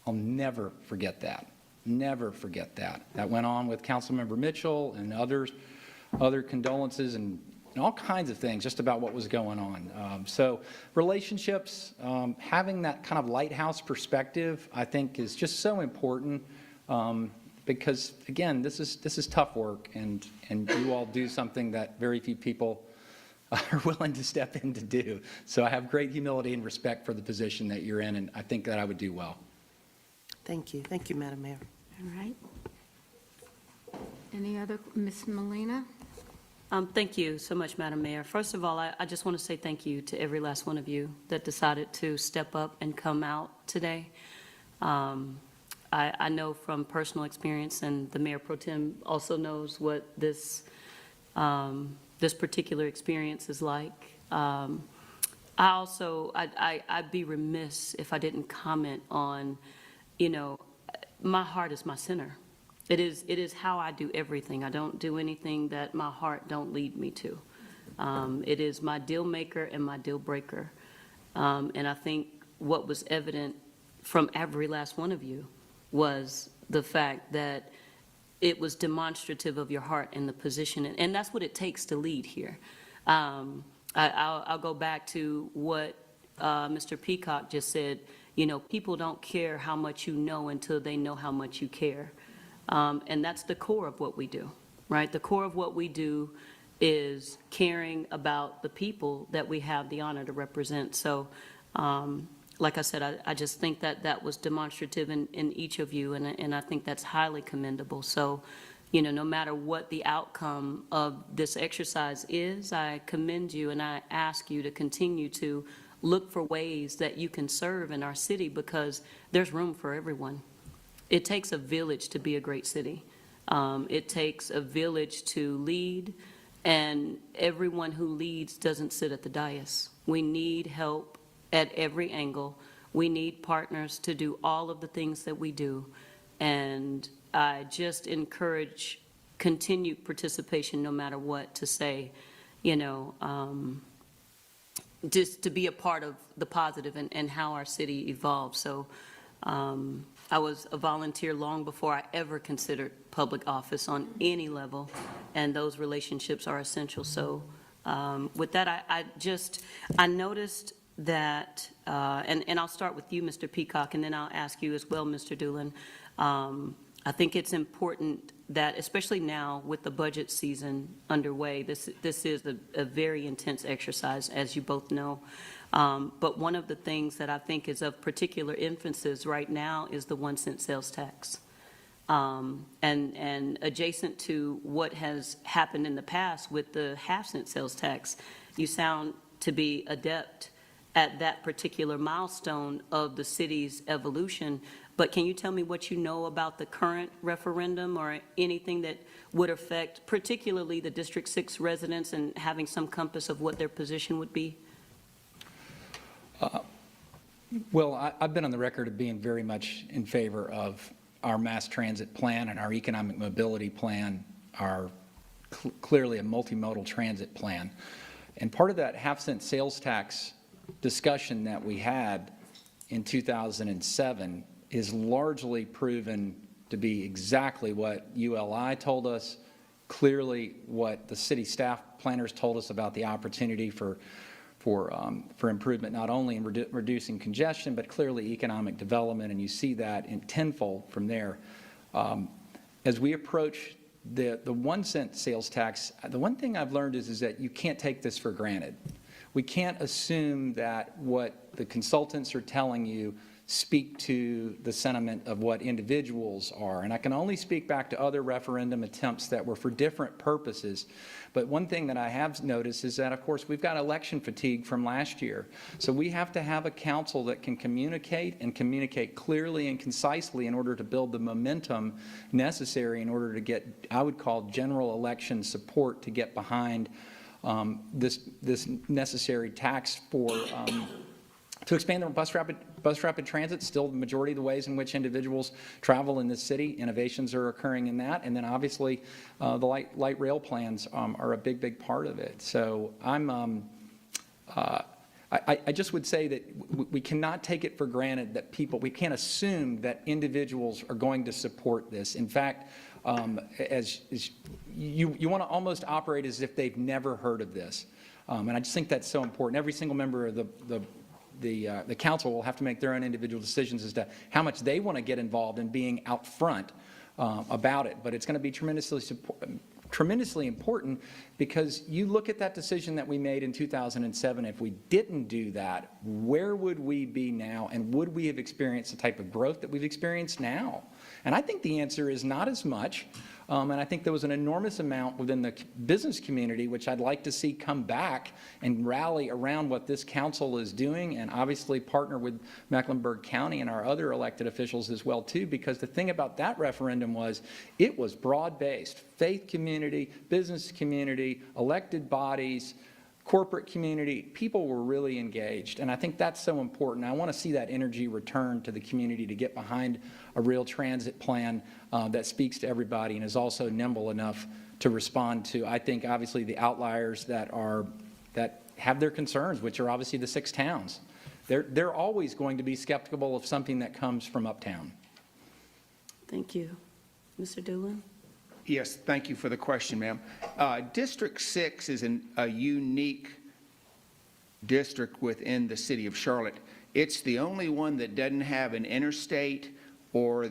I'll never forget that. Never forget that. That went on with Councilmember Mitchell and other condolences and all kinds of things just about what was going on. So relationships, having that kind of lighthouse perspective, I think is just so important because, again, this is tough work and you all do something that very few people are willing to step in to do. So I have great humility and respect for the position that you're in, and I think that I would do well. Thank you. Thank you, Madam Mayor. All right. Any other, Ms. Molina? Thank you so much, Madam Mayor. First of all, I just want to say thank you to every last one of you that decided to step up and come out today. I know from personal experience, and the Mayor Pro Tem also knows what this particular experience is like. I'd be remiss if I didn't comment on, my heart is my center. It is how I do everything. I don't do anything that my heart don't lead me to. It is my deal maker and my deal breaker. And I think what was evident from every last one of you was the fact that it was demonstrative of your heart and the position. And that's what it takes to lead here. I'll go back to what Mr. Peacock just said. People don't care how much you know until they know how much you care. And that's the core of what we do, right? The core of what we do is caring about the people that we have the honor to represent. So, like I said, I just think that that was demonstrative in each of you, and I think that's highly commendable. So, no matter what the outcome of this exercise is, I commend you and I ask you to continue to look for ways that you can serve in our city because there's room for everyone. It takes a village to be a great city. It takes a village to lead, and everyone who leads doesn't sit at the dais. We need help at every angle. We need partners to do all of the things that we do. And I just encourage continued participation no matter what, to say, just to be a part of the positive and how our city evolves. So I was a volunteer long before I ever considered public office on any level, and those relationships are essential. So with that, I noticed that, and I'll start with you, Mr. Peacock, and then I'll ask you as well, Mr. Doolin. I think it's important that, especially now with the budget season underway, this is a very intense exercise, as you both know. But one of the things that I think is of particular emphasis right now is the 1-cent sales tax. And adjacent to what has happened in the past with the half-cent sales tax, you sound to be adept at that particular milestone of the city's evolution. But can you tell me what you know about the current referendum or anything that would affect particularly the District 6 residents and having some compass of what their position would be? Well, I've been on the record of being very much in favor of our mass transit plan, and our economic mobility plan are clearly a multimodal transit plan. And part of that half-cent sales tax discussion that we had in 2007 is largely proven to be exactly what ULI told us clearly what the city staff planners told us about the opportunity for improvement, not only in reducing congestion, but clearly economic development, and you see that in tenfold from there. As we approach the 1 cent sales tax, the one thing I've learned is that you can't take this for granted. We can't assume that what the consultants are telling you speak to the sentiment of what individuals are. And I can only speak back to other referendum attempts that were for different purposes. But one thing that I have noticed is that, of course, we've got election fatigue from last year. So we have to have a council that can communicate and communicate clearly and concisely in order to build the momentum necessary in order to get, I would call, general election support to get behind this necessary tax for to expand the bus rapid transit. Still the majority of the ways in which individuals travel in this city. Innovations are occurring in that. And then obviously the light rail plans are a big part of it. So I just would say that we cannot take it for granted that we can't assume that individuals are going to support this. In fact, as you want to almost operate as if they've never heard of this. And I just think that's so important. Every single member of the council will have to make their own individual decisions as to how much they want to get involved in being out front about it. But it's going to be tremendously important, because you look at that decision that we made in 2007, if we didn't do that, where would we be now, and would we have experienced the type of growth that we've experienced now? And I think the answer is not as much. And I think there was an enormous amount within the business community, which I'd like to see come back and rally around what this council is doing, and obviously partner with Mecklenburg County and our other elected officials as well too, because the thing about that referendum was it was broad-based. Faith community, business community, elected bodies, corporate community, people were really engaged. And I think that's so important. I want to see that energy return to the community to get behind a real transit plan that speaks to everybody and is also nimble enough to respond to, I think, obviously the outliers that have their concerns, which are obviously the 6 towns. They're always going to be skeptical of something that comes from uptown. Thank you. Mr. Doolin? Yes, thank you for the question, ma'am. District 6 is a unique district within the city of Charlotte. It's the only one that doesn't have an interstate or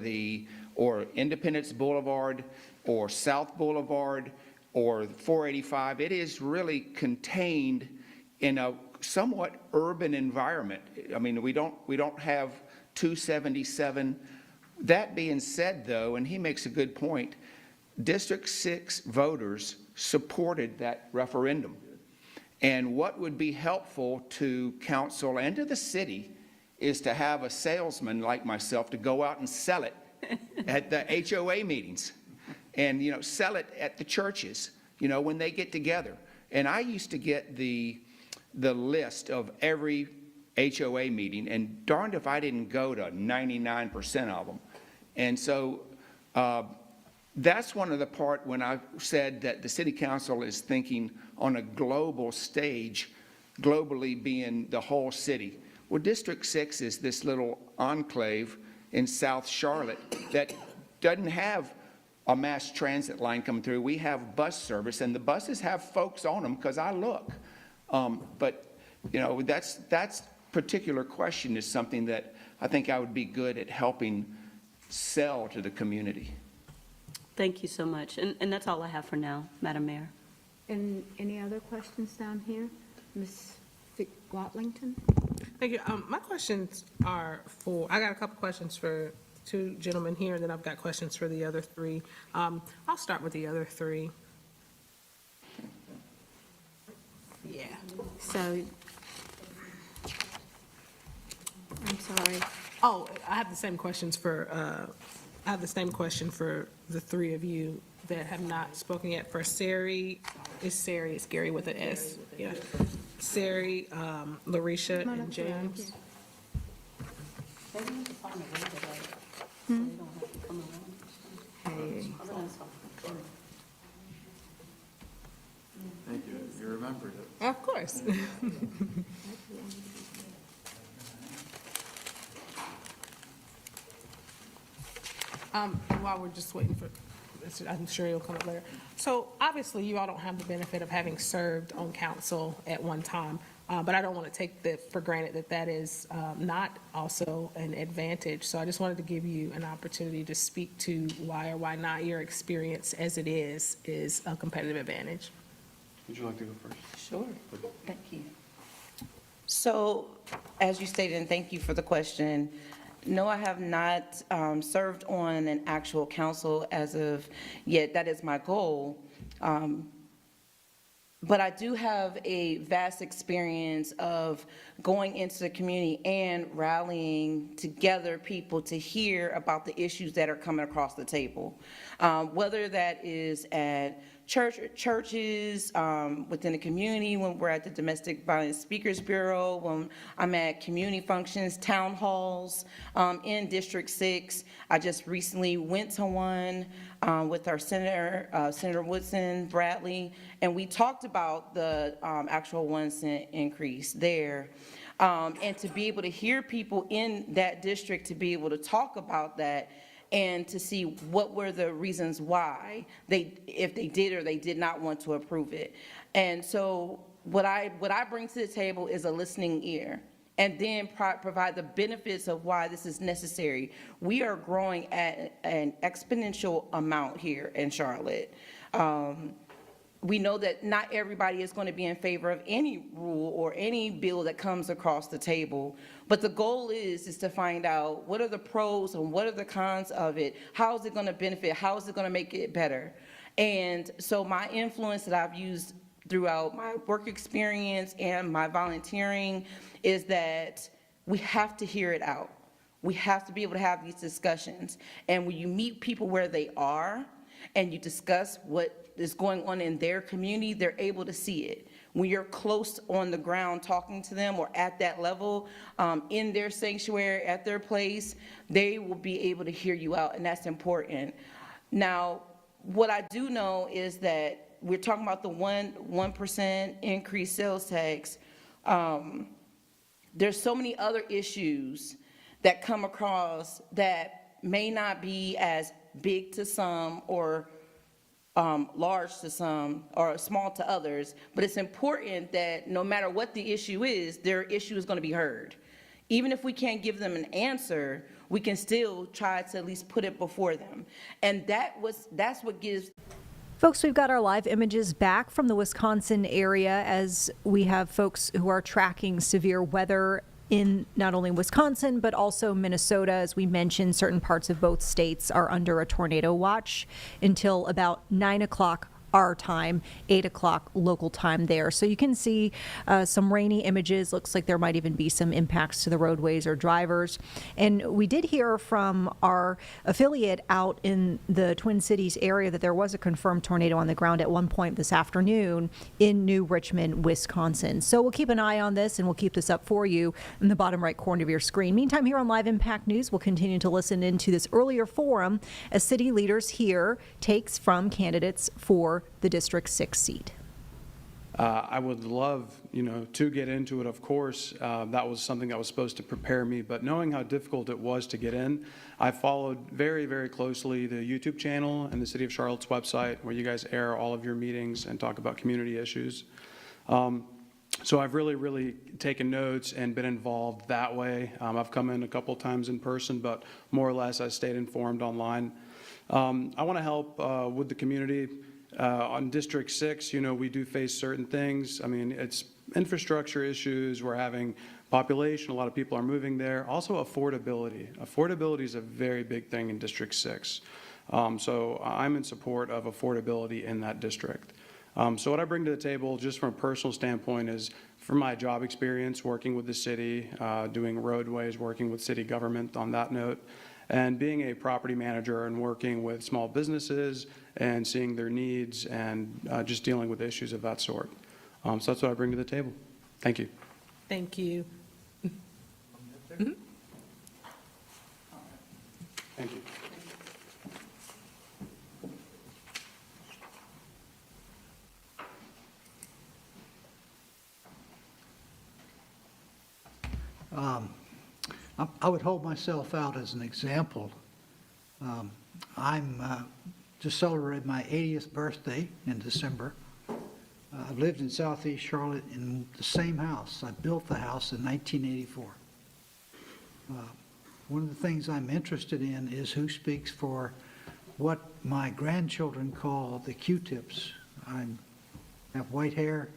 Independence Boulevard or South Boulevard or 485. It is really contained in a somewhat urban environment. I mean, we don't have 277. That being said, though, and he makes a good point, District 6 voters supported that referendum. And what would be helpful to council and to the city is to have a salesman like myself to go out and sell it at the HOA meetings and, sell it at the churches, when they get together. And I used to get the list of every HOA meeting, and darned if I didn't go to 99% of them. And so that's one of the part when I said that the city council is thinking on a global stage, globally being the whole city. Well, District 6 is this little enclave in South Charlotte that doesn't have a mass transit line coming through. We have bus service, and the buses have folks on them because I look. But, that's particular question is something that I think I would be good at helping sell to the community. Thank you so much. And that's all I have for now, Madam Mayor. And any other questions down here? Ms. Watlington? Thank you. My questions are I got a couple questions for 2 gentlemen here, and then I've got questions for the other 3. I'll start with the other 3. Yeah. So, I'm sorry. Oh, I have the same questions for, the 3 of you that have not spoken yet. For Sari, it's Gary with an S. Yeah. Sari, Larisha, and James. Hey. Thank you. You remembered it. Of course. And while we're just waiting for I'm sure you'll come up later. So obviously, you all don't have the benefit of having served on council at one time, but I don't want to take for granted that that is not also an advantage. So I just wanted to give you an opportunity to speak to why or why not your experience as it is a competitive advantage. Would you like to go first? Sure. Thank you. So, as you stated, and thank you for the question, no, I have not served on an actual council as of yet. That is my goal. But I do have a vast experience of going into the community and rallying together people to hear about the issues that are coming across the table. Whether that is at churches, within the community, when we're at the Domestic Violence Speakers Bureau, when I'm at community functions, town halls, in District 6. I just recently went to one with our Senator Woodson Bradley, and we talked about the actual 1 cent increase there. And to be able to hear people in that district to be able to talk about that and to see what were the reasons why if they did or they did not want to approve it. And so what I bring to the table is a listening ear, and then provide the benefits of why this is necessary. We are growing at an exponential amount here in Charlotte. We know that not everybody is going to be in favor of any rule or any bill that comes across the table, but the goal is to find out what are the pros and what are the cons of it, how is it going to benefit, how is it going to make it better. And so my influence that I've used throughout my work experience and my volunteering is that we have to hear it out. We have to be able to have these discussions. And when you meet people where they are and you discuss what is going on in their community, they're able to see it. When you're close on the ground talking to them or at that level, in their sanctuary, at their place, they will be able to hear you out, and that's important. Now, what I do know is that we're talking about the 1% increased sales tax. There's so many other issues that come across that may not be as big to some or large to some or small to others, but it's important that no matter what the issue is, their issue is going to be heard. Even if we can't give them an answer, we can still try to at least put it before them. And that's what gives. Folks, we've got our live images back from the Wisconsin area as we have folks who are tracking severe weather in not only Wisconsin, but also Minnesota. As we mentioned, certain parts of both states are under a tornado watch until about 9 o'clock our time, 8 o'clock local time there. So you can see some rainy images. Looks like there might even be some impacts to the roadways or drivers. And we did hear from our affiliate out in the Twin Cities area that there was a confirmed tornado on the ground at one point this afternoon in New Richmond, Wisconsin. So we'll keep an eye on this and we'll keep this up for you in the bottom right corner of your screen. Meantime, here on Live Impact News, we'll continue to listen into this earlier forum as city leaders here takes from candidates for the District 6 seat. I would love, to get into it, of course. That was something that was supposed to prepare me, but knowing how difficult it was to get in, I followed very, very closely the YouTube channel and the City of Charlotte's website where you guys air all of your meetings and talk about community issues. So I've really, really taken notes and been involved that way. I've come in a couple times in person, but more or less I stayed informed online. I want to help with the community. On District 6, we do face certain things. I mean, it's infrastructure issues. We're having population. A lot of people are moving there. Also, affordability. Affordability is a very big thing in District 6. So I'm in support of affordability in that district. So what I bring to the table, just from a personal standpoint, is from my job experience working with the city, doing roadways, working with city government on that note, and being a property manager and working with small businesses and seeing their needs and just dealing with issues of that sort. So that's what I bring to the table. Thank you. Thank you. Thank you. I would hold myself out as an example. I'm just celebrated my 80th birthday in December. I've lived in Southeast Charlotte in the same house. I built the house in 1984. One of the things I'm interested in is who speaks for what my grandchildren call the Q-tips. I have white hair,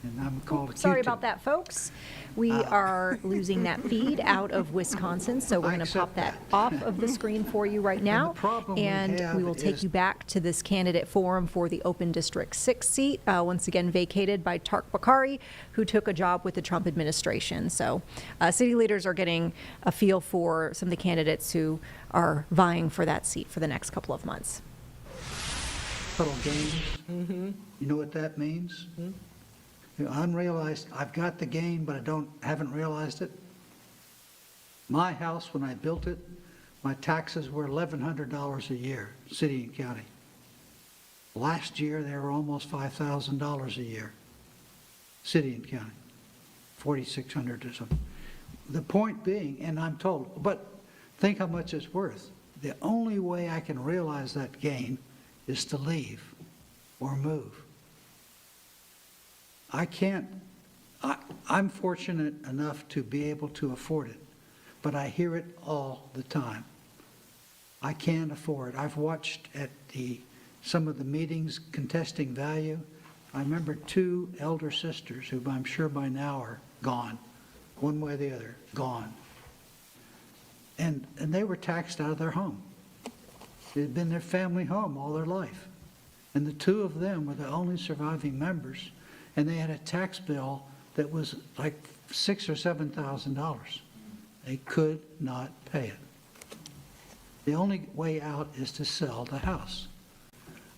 and I'm called a Q-tip. Sorry about that, folks. We are losing that feed out of Wisconsin, so we're going to pop that off of the screen for you right now. problem we And have we will take is- you back to this candidate forum for the open District 6 seat, once again vacated by Tark Bakari, who took a job with the Trump administration. So city leaders are getting a feel for some of the candidates who are vying for that seat for the next couple of months. Subtle gains. You know what that means? You know, unrealized, I've got the gain, but haven't realized it. My house, when I built it, my taxes were $1,100 a year, city and county. Last year, they were almost $5,000 a year, city and county, 4,600 or something. The point being, and I'm told, but think how much it's worth. The only way I can realize that gain is to leave or move. I'm fortunate enough to be able to afford it, but I hear it all the time. I can't afford. I've watched at some of the meetings contesting value. I remember 2 elder sisters who I'm sure by now are gone, one way or the other, gone. And they were taxed out of their home. It had been their family home all their life. And the 2 of them were the only surviving members, and they had a tax bill that was like $6,000 or $7,000. They could not pay it. The only way out is to sell the house.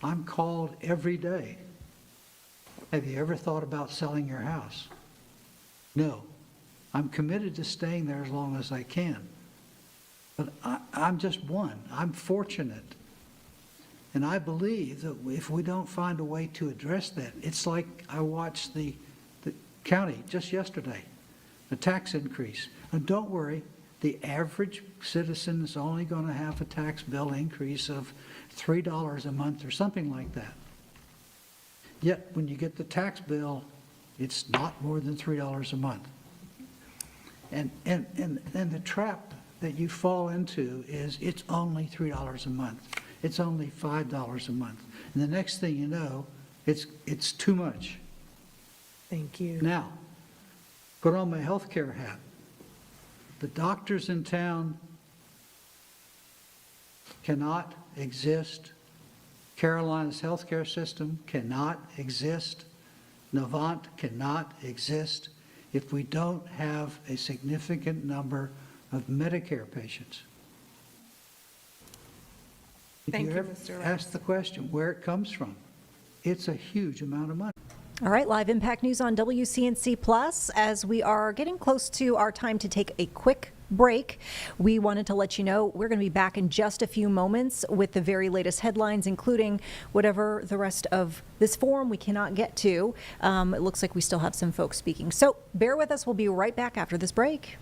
I'm called every day. Have you ever thought about selling your house? No. I'm committed to staying there as long as I can. But I'm just one. I'm fortunate. And I believe that if we don't find a way to address that, it's like I watched the county just yesterday, a tax increase. And don't worry, the average citizen is only going to have a tax bill increase of $3 a month or something like that. Yet when you get the tax bill, it's not more than $3 a month. And the trap that you fall into is it's only $3 a month. It's only $5 a month. And the next thing you know, it's too much. Thank you. Now, put on my healthcare hat. The doctors in town cannot exist. Carolina's healthcare system cannot exist. Novant cannot exist if we don't have a significant number of Medicare patients. Thank If you, you ever Mr. ask the question where it comes from, it's a huge amount of money. All right, live impact news on WCNC Plus. As we are getting close to our time to take a quick break, we wanted to let you know we're going to be back in just a few moments with the very latest headlines, including whatever the rest of this forum we cannot get to. It looks like we still have some folks speaking. So bear with us. We'll be right back after this break.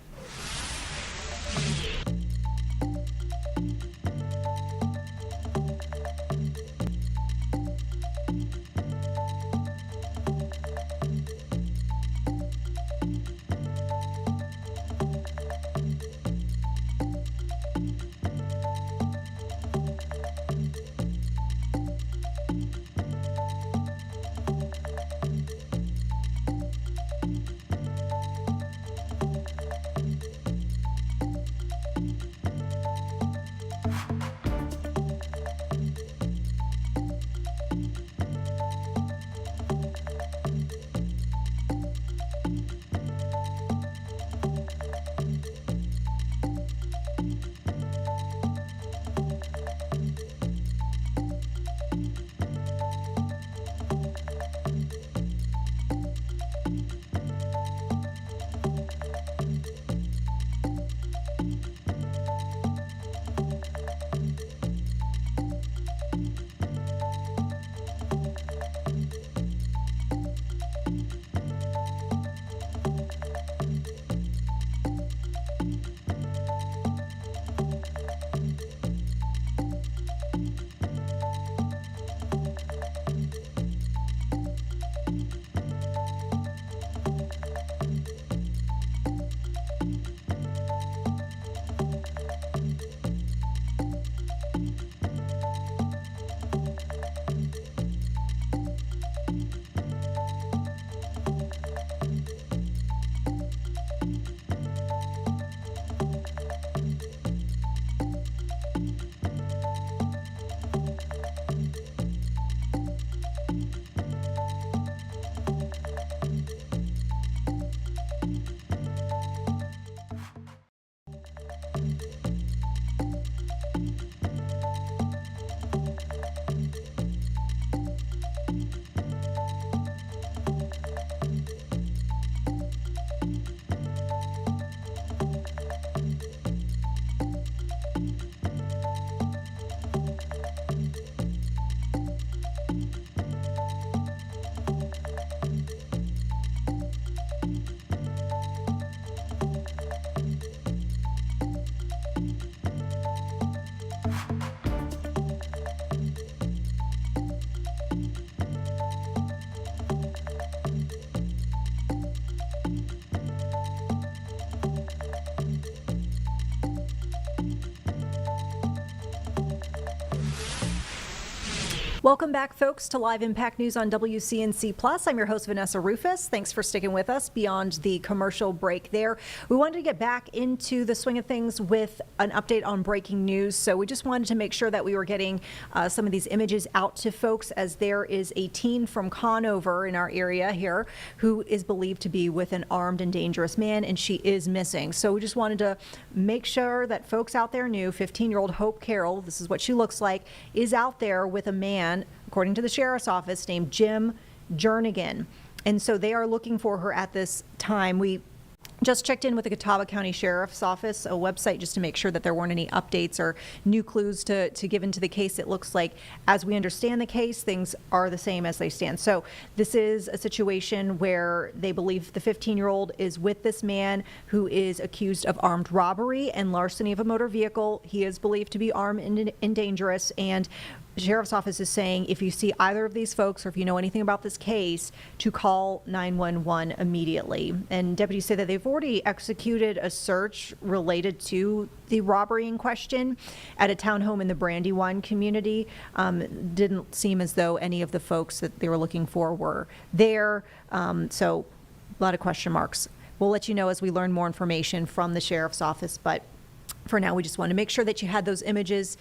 Welcome back, folks, to Live Impact News on WCNC Plus. I'm your host, Vanessa Rufus. Thanks for sticking with us beyond the commercial break there. We wanted to get back into the swing of things with an update on breaking news. So we just wanted to make sure that we were getting some of these images out to folks, as there is a teen from Conover in our area here who is believed to be with an armed and dangerous man, and she is missing. So we just wanted to make sure that folks out there knew 15-year-old Hope Carroll, this is what she looks like, is out there with a man, according to the sheriff's office, named Jim Jernigan. And so they are looking for her at this time. We just checked in with the Catawba County Sheriff's Office, a website, just to make sure that there weren't any updates or new clues to give into the case. It looks like, as we understand the case, things are the same as they stand. So this is a situation where they believe the 15-year-old is with this man who is accused of armed robbery and larceny of a motor vehicle. He is believed to be armed and dangerous, and the Sheriff's Office is saying if you see either of these folks or if you know anything about this case, to call 911 immediately. And deputies say that they've already executed a search related to the robbery in question at a townhome in the Brandywine community. Didn't seem as though any of the folks that they were looking for were there. So a lot of question marks. We'll let you know as we learn more information from the Sheriff's Office, but for now, we just want to make sure that you had those images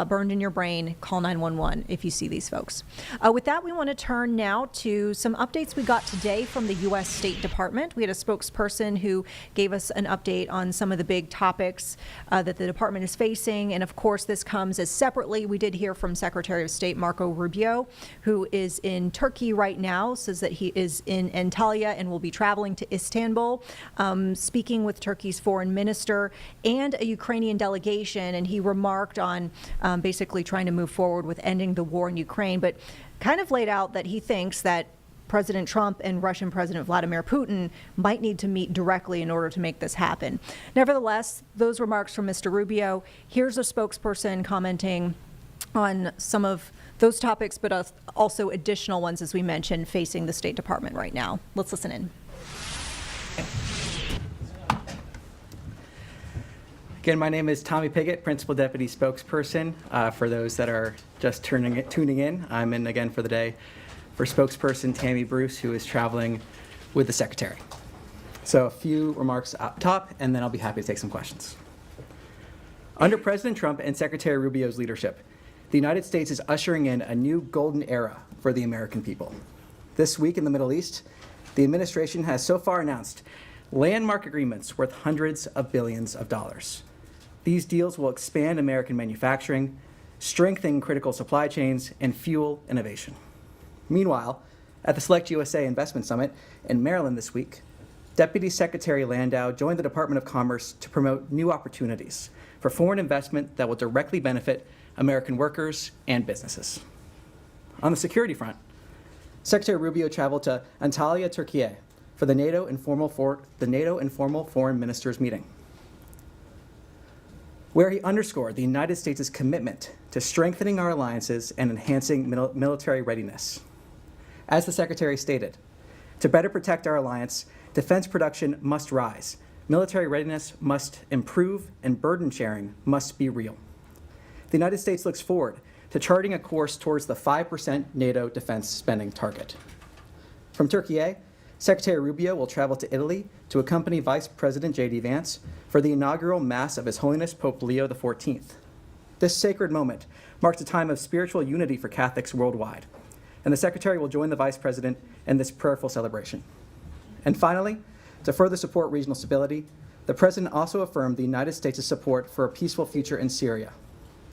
burned in your brain. Call 911 if you see these folks. With that, we want to turn now to some updates we got today from the U.S. State Department. We had a spokesperson who gave us an update on some of the big topics that the department is facing. And of course, this comes as separately. We did hear from Secretary of State Marco Rubio, who is in Turkey right now, says that he is in Antalya and will be traveling to Istanbul, speaking with Turkey's foreign minister and a Ukrainian delegation, and he remarked on basically trying to move forward with ending the war in Ukraine, but kind of laid out that he thinks that President Trump and Russian President Vladimir Putin might need to meet directly in order to make this happen. Nevertheless, those remarks from Mr. Rubio, here's a spokesperson commenting on some of those topics, but also additional ones, as we mentioned, facing the State Department right now. Let's listen in. Again, my name is Tommy Piggott, Principal Deputy Spokesperson. For those that are just tuning in, I'm in again for the day for Spokesperson Tammy Bruce, who is traveling with the Secretary. So a few remarks up top, and then I'll be happy to take some questions. Under President Trump and Secretary Rubio's leadership, the United States is ushering in a new golden era for the American people. This week in the Middle East, the administration has so far announced landmark agreements worth hundreds of billions of dollars. These deals will expand American manufacturing, strengthen critical supply chains, and fuel innovation. Meanwhile, at the Select USA Investment Summit in Maryland this week, Deputy Secretary Landau joined the Department of Commerce to promote new opportunities for foreign investment that will directly benefit American workers and businesses. On the security front, Secretary Rubio traveled to Antalya, Turkey, for the NATO Informal Foreign Ministers meeting, where he underscored the United States' commitment to strengthening our alliances and enhancing military readiness. As the Secretary stated, to better protect our alliance, defense production must rise, military readiness must improve, and burden sharing must be real. The United States looks forward to charting a course towards the 5% NATO defense spending target. From Turkey, Secretary Rubio will travel to Italy to accompany Vice President J.D. Vance for the inaugural Mass of His Holiness Pope Leo XIV. This sacred moment marks a time of spiritual unity for Catholics worldwide, and the Secretary will join the Vice President in this prayerful celebration. And finally, to further support regional stability, the President also affirmed the United States' support for a peaceful future in Syria.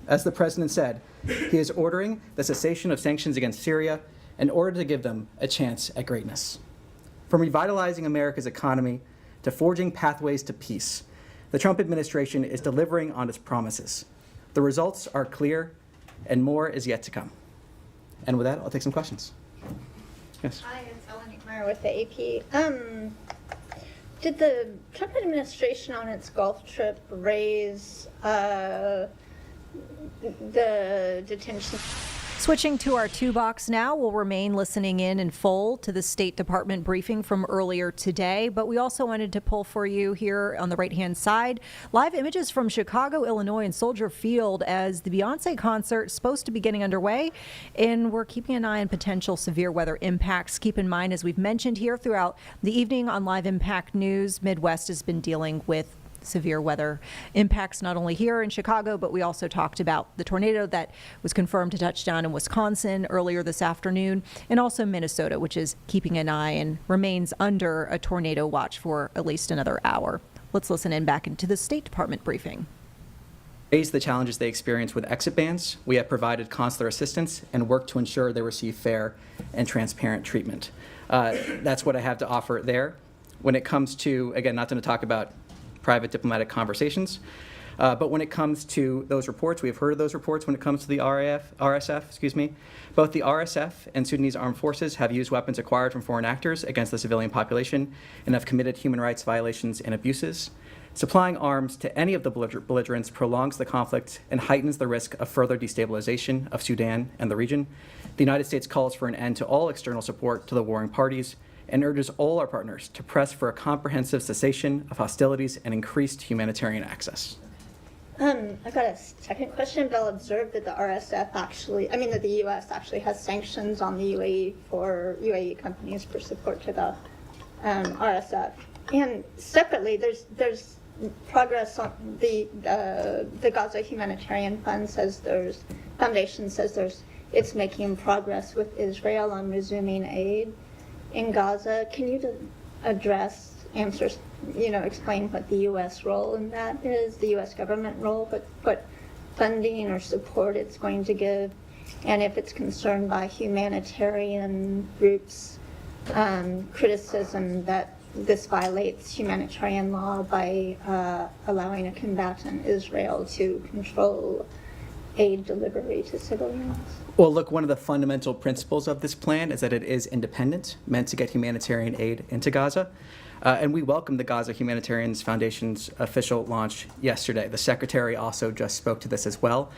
As the President said, he is ordering the cessation of sanctions against Syria in order to give them a chance at greatness. From revitalizing America's economy to forging pathways to peace, the Trump administration is delivering on its promises. The results are clear, and more is yet to come. And with that, I'll take some questions. Yes. Hi, it's Ellen Meyer with the AP. Did the Trump administration on its Gulf trip raise the detention Switching to our 2-box now, we'll remain listening in full to the State Department briefing from earlier today, but we also wanted to pull for you here on the right-hand side live images from Chicago, Illinois and Soldier Field as the Beyonce concert is supposed to be getting underway, and we're keeping an eye on potential severe weather impacts. Keep in mind, as we've mentioned here throughout the evening on Live Impact News, Midwest has been dealing with severe weather impacts not only here in Chicago, but we also talked about the tornado that was confirmed to touch down in Wisconsin earlier this afternoon, and also Minnesota, which is keeping an eye and remains under a tornado watch for at least another hour. Let's listen in back into the State Department briefing. Raise the challenges they experience with exit bans, we have provided consular assistance and worked to ensure they receive fair and transparent treatment. That's what I have to offer there. When it comes to, again, not going to talk about private diplomatic conversations. But when it comes to those reports, we have heard of those reports when it comes to the RSF, Both the RSF and Sudanese armed forces have used weapons acquired from foreign actors against the civilian population and have committed human rights violations and abuses. Supplying arms to any of the belligerents prolongs the conflict and heightens the risk of further destabilization of Sudan and the region. The United States calls for an end to all external support to the warring parties and urges all our partners to press for a comprehensive cessation of hostilities and increased humanitarian access. I've got a second question. Bill observed that the that the U.S. actually has sanctions on the UAE for UAE companies for support to the RSF. And separately, there's progress on the Gaza Humanitarian Fund Foundation says it's making progress with Israel on resuming aid in Gaza. Can you explain what the U.S. role in that is, the U.S. government role, what funding or support it's going to give, and if it's concerned by humanitarian groups' criticism that this violates humanitarian law by allowing a combatant, Israel, to control aid delivery to civilians? Well, look, one of the fundamental principles of this plan is that it is independent, meant to get humanitarian aid into Gaza. And we welcome the Gaza Humanitarian Foundation's official launch yesterday. The Secretary also just spoke to this as well.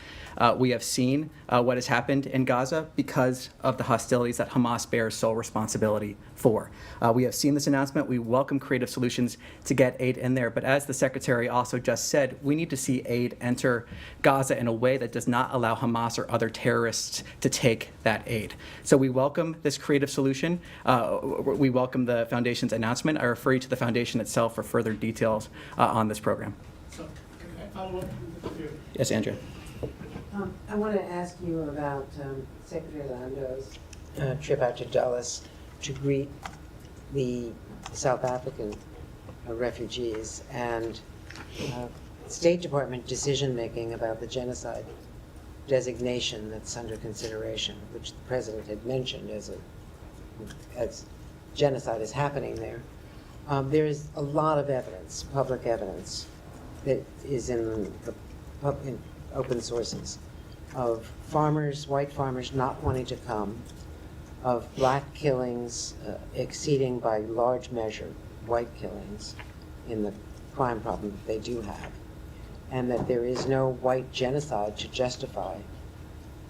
We have seen what has happened in Gaza because of the hostilities that Hamas bears sole responsibility for. We have seen this announcement. We welcome creative solutions to get aid in there. But as the Secretary also just said, we need to see aid enter Gaza in a way that does not allow Hamas or other terrorists to take that aid. So we welcome this creative solution. We welcome the Foundation's announcement. I refer you to the Foundation itself for further details on this program. So, can I follow up with you? Yes, Andrea. I want to ask you about Secretary Lando's trip out to Dulles to greet the South African refugees and State Department decision-making about the genocide designation that's under consideration, which the President had mentioned as genocide is happening there. There is a lot of evidence, public evidence, that is in open sources of farmers, white farmers not wanting to come, of black killings exceeding by large measure white killings in the crime problem that they do have, and that there is no white genocide to justify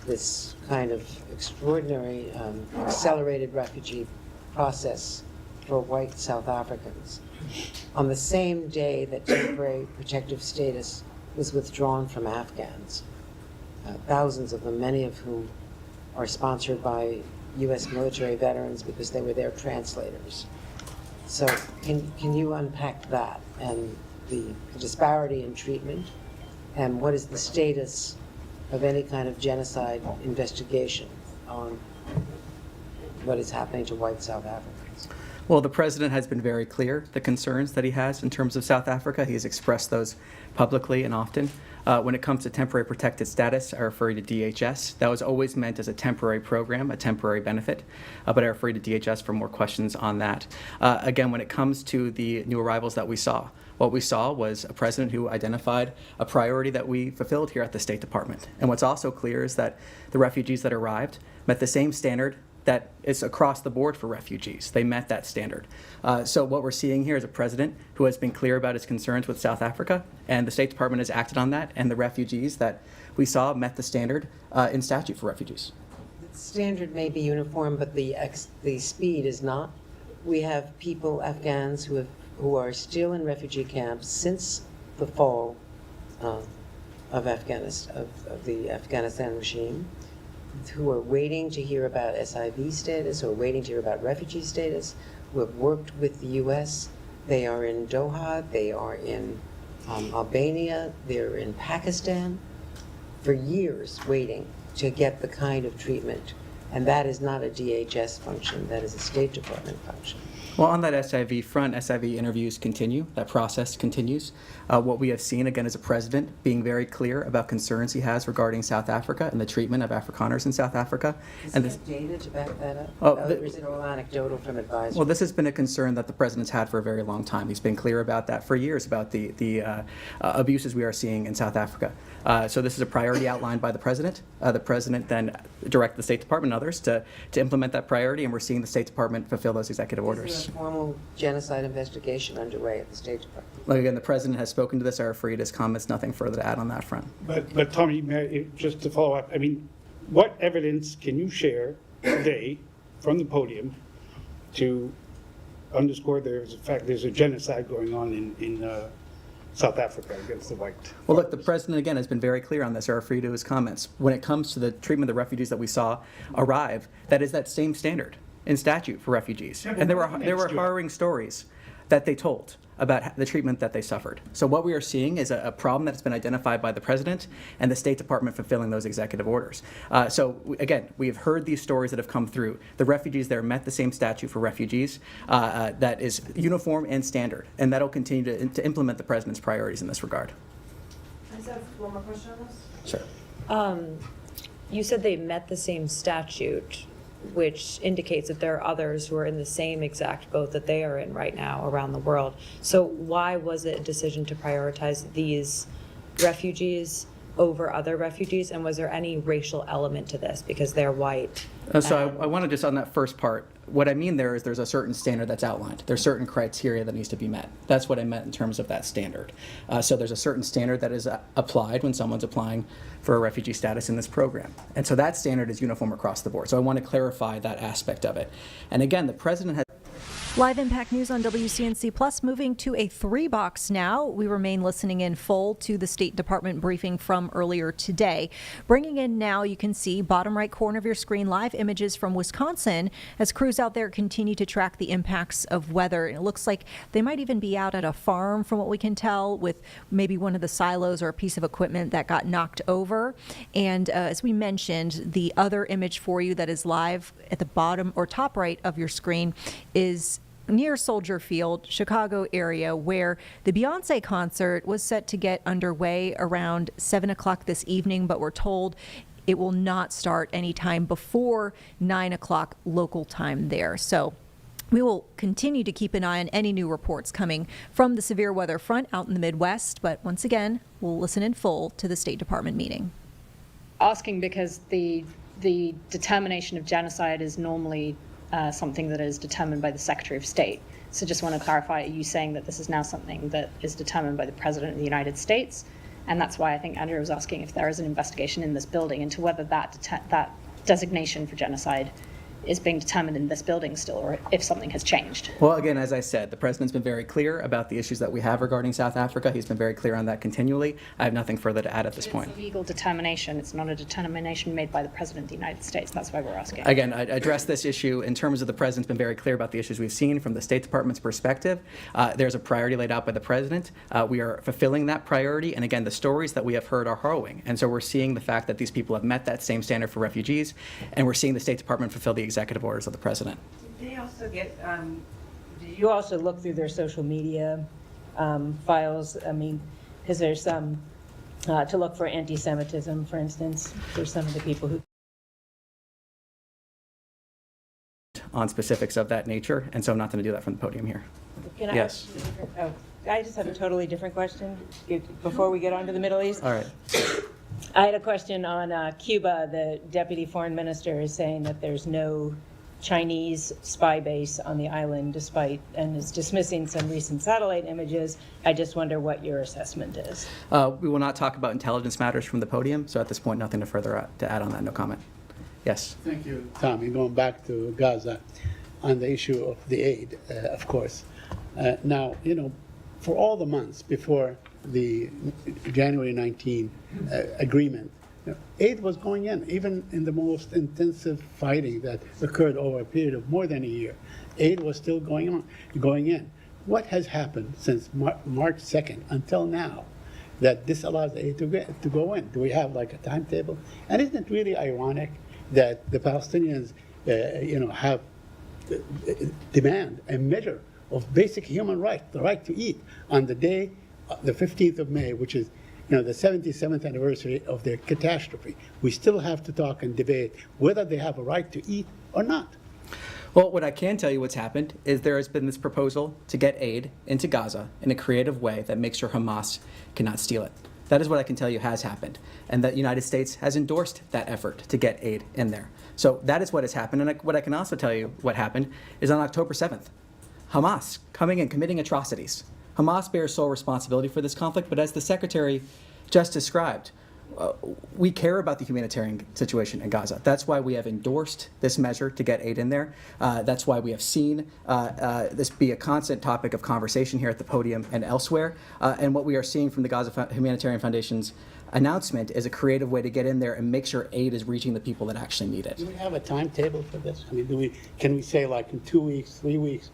this kind of extraordinary accelerated refugee process for white South Africans. On the same day that temporary protective status was withdrawn from Afghans, thousands of them, many of whom are sponsored by U.S. military veterans because they were their translators. So can you unpack that and the disparity in treatment, and what is the status of any kind of genocide investigation on what is happening to white South Africans? Well, the President has been very clear, the concerns that he has in terms of South Africa. He has expressed those publicly and often. When it comes to temporary protected status, I refer you to DHS. That was always meant as a temporary program, a temporary benefit, but I refer you to DHS for more questions on that. Again, when it comes to the new arrivals that we saw, what we saw was a president who identified a priority that we fulfilled here at the State Department. And what's also clear is that the refugees that arrived met the same standard that is across the board for refugees. They met that standard. So what we're seeing here is a president who has been clear about his concerns with South Africa, and the State Department has acted on that, and the refugees that we saw met the standard in statute for refugees. standard may be uniform, but the speed is not. We have people, Afghans, who are still in refugee camps since the fall of the Afghanistan regime, who are waiting to hear about SIV status, who are waiting to hear about refugee status, who have worked with the U.S. They are in Doha, they are in Albania, they're in Pakistan, for years waiting to get the kind of treatment. And that is not a DHS function, that is a State Department function. Well, on that SIV front, SIV interviews continue. That process continues. What we have seen, again, is a president being very clear about concerns he has regarding South Africa and the treatment of Afrikaners in South Africa. Is and there data to back that up? Oh, Or is it all anecdotal from advisors? Well, this has been a concern that the president's had for a very long time. He's been clear about that for years, about the abuses we are seeing in South Africa. So this is a priority outlined by the president. The president then directed the State Department and others to implement that priority, and we're seeing the State Department fulfill those executive orders. Is there a formal genocide investigation underway at the State Department? Like again, the president has spoken to this. I refer you to his comments. Nothing further to add on that front. But Tommy, just to follow up, I mean, what evidence can you share today from the podium to underscore there's a genocide going on in South Africa against the white? Well, look, the president, again, has been very clear on this. I refer you to his comments. When it comes to the treatment of the refugees that we saw arrive, that is that same standard in statute for refugees. And there were harrowing stories that they told about the treatment that they suffered. So what we are seeing is a problem that's been identified by the president and the State Department fulfilling those executive orders. Again, we have heard these stories that have come through. The refugees there met the same statute for refugees that is uniform and standard, and that'll continue to implement the president's priorities in this regard. I just have one more question on this. Sure. You said they met the same statute, which indicates that there are others who are in the same exact boat that they are in right now around the world. So why was it a decision to prioritize these refugees over other refugees? And was there any racial element to this because they're white? So I want to just on that first part, what I mean there is there's a certain standard that's outlined. There's certain criteria that needs to be met. That's what I meant in terms of that standard. So there's a certain standard that is applied when someone's applying for a refugee status in this program. And so that standard is uniform across the board. So I want to clarify that aspect of it. And again, the president has Live Impact News on WCNC Plus, moving to a 3-box now. We remain listening in full to the State Department briefing from earlier today. Bringing in now, you can see bottom right corner of your screen, live images from Wisconsin as crews out there continue to track the impacts of weather. And it looks like they might even be out at a farm from what we can tell, with maybe one of the silos or a piece of equipment that got knocked over. And as we mentioned, the other image for you that is live at the bottom or top right of your screen is near Soldier Field, Chicago area, where the Beyonce concert was set to get underway around 7 o'clock this evening, but we're told it will not start anytime before 9 o'clock local time there. So we will continue to keep an eye on any new reports coming from the severe weather front out in the Midwest, but once again, we'll listen in full to the State Department meeting. Asking because the determination of genocide is normally something that is determined by the Secretary of State. So just want to clarify, are you saying that this is now something that is determined by the President of the United States? And that's why I think Andrew was asking if there is an investigation in this building into whether that designation for genocide is being determined in this building still, or if something has changed. Well, again, as I said, the president's been very clear about the issues that we have regarding South Africa. He's been very clear on that continually. I have nothing further to add at this point. It's a legal determination. It's not a determination made by the President of the United States. That's why we're asking. Again, I address this issue in terms of the president's been very clear about the issues we've seen from the State Department's perspective. There's a priority laid out by the president. We are fulfilling that priority. And again, the stories that we have heard are harrowing. And so we're seeing the fact that these people have met that same standard for refugees, and we're seeing the State Department fulfill the executive orders of the president. Did they also get, did you also look through their social media files? I mean, because there's some, to look for anti-Semitism, for instance, for some of the people who on specifics of that nature, and so I'm not going to do that from the podium here. Can I Yes. I just have a totally different question before we get on to the Middle East. All right. I had a question on Cuba. The deputy foreign minister is saying that there's no Chinese spy base on the island, and is dismissing some recent satellite images. I just wonder what your assessment is. We will not talk about intelligence matters from the podium, so at this point, nothing to further to add on that. No comment. Yes. Thank you, Tommy. Going back to Gaza on the issue of the aid, of course. Now, for all the months before the January 19 agreement, aid was going in, even in the most intensive fighting that occurred over a period of more than a year. Aid was still going in. What has happened since March 2nd until now that disallows aid to go in? Do we have like a timetable? And isn't it really ironic that the Palestinians, have demand a measure of basic human rights, the right to eat, on the day, the 15th of May, which is the 77th anniversary of their catastrophe? We still have to talk and debate whether they have a right to eat or not. Well, what I can tell you what's happened is there has been this proposal to get aid into Gaza in a creative way that makes sure Hamas cannot steal it. That is what I can tell you has happened, and that the United States has endorsed that effort to get aid in there. So that is what has happened, and what I can also tell you what happened is on October 7th, Hamas coming and committing atrocities. Hamas bears sole responsibility for this conflict, but as the Secretary just described, we care about the humanitarian situation in Gaza. That's why we have endorsed this measure to get aid in there. That's why we have seen this be a constant topic of conversation here at the podium and elsewhere. And what we are seeing from the Gaza Humanitarian Foundation's announcement is a creative way to get in there and make sure aid is reaching the people that actually need it. Do we have a timetable for this? I mean, can we say like in 2 weeks, 3 weeks,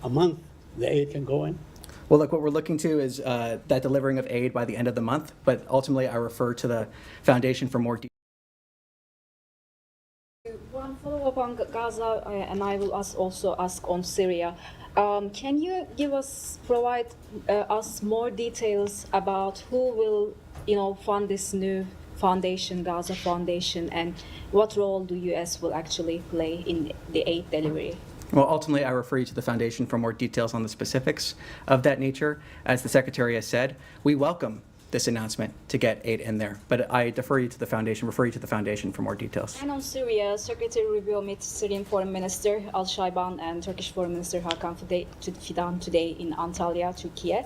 a month, the aid can go in? Well, look, what we're looking to is that delivering of aid by the end of the month, but ultimately I refer to the Foundation for more details. One follow-up on Gaza, and I will also ask on Syria. Can you provide us more details about who will, fund this new foundation, Gaza Foundation, and what role the U.S. will actually play in the aid delivery? Well, ultimately, I refer you to the Foundation for more details on the specifics of that nature. As the Secretary has said, we welcome this announcement to get aid in there, but I refer you to the Foundation for more details. And on Syria, Secretary Rubio met Syrian Foreign Minister Al-Shaiban and Turkish Foreign Minister Hakan Fidan today in Antalya, Turkey.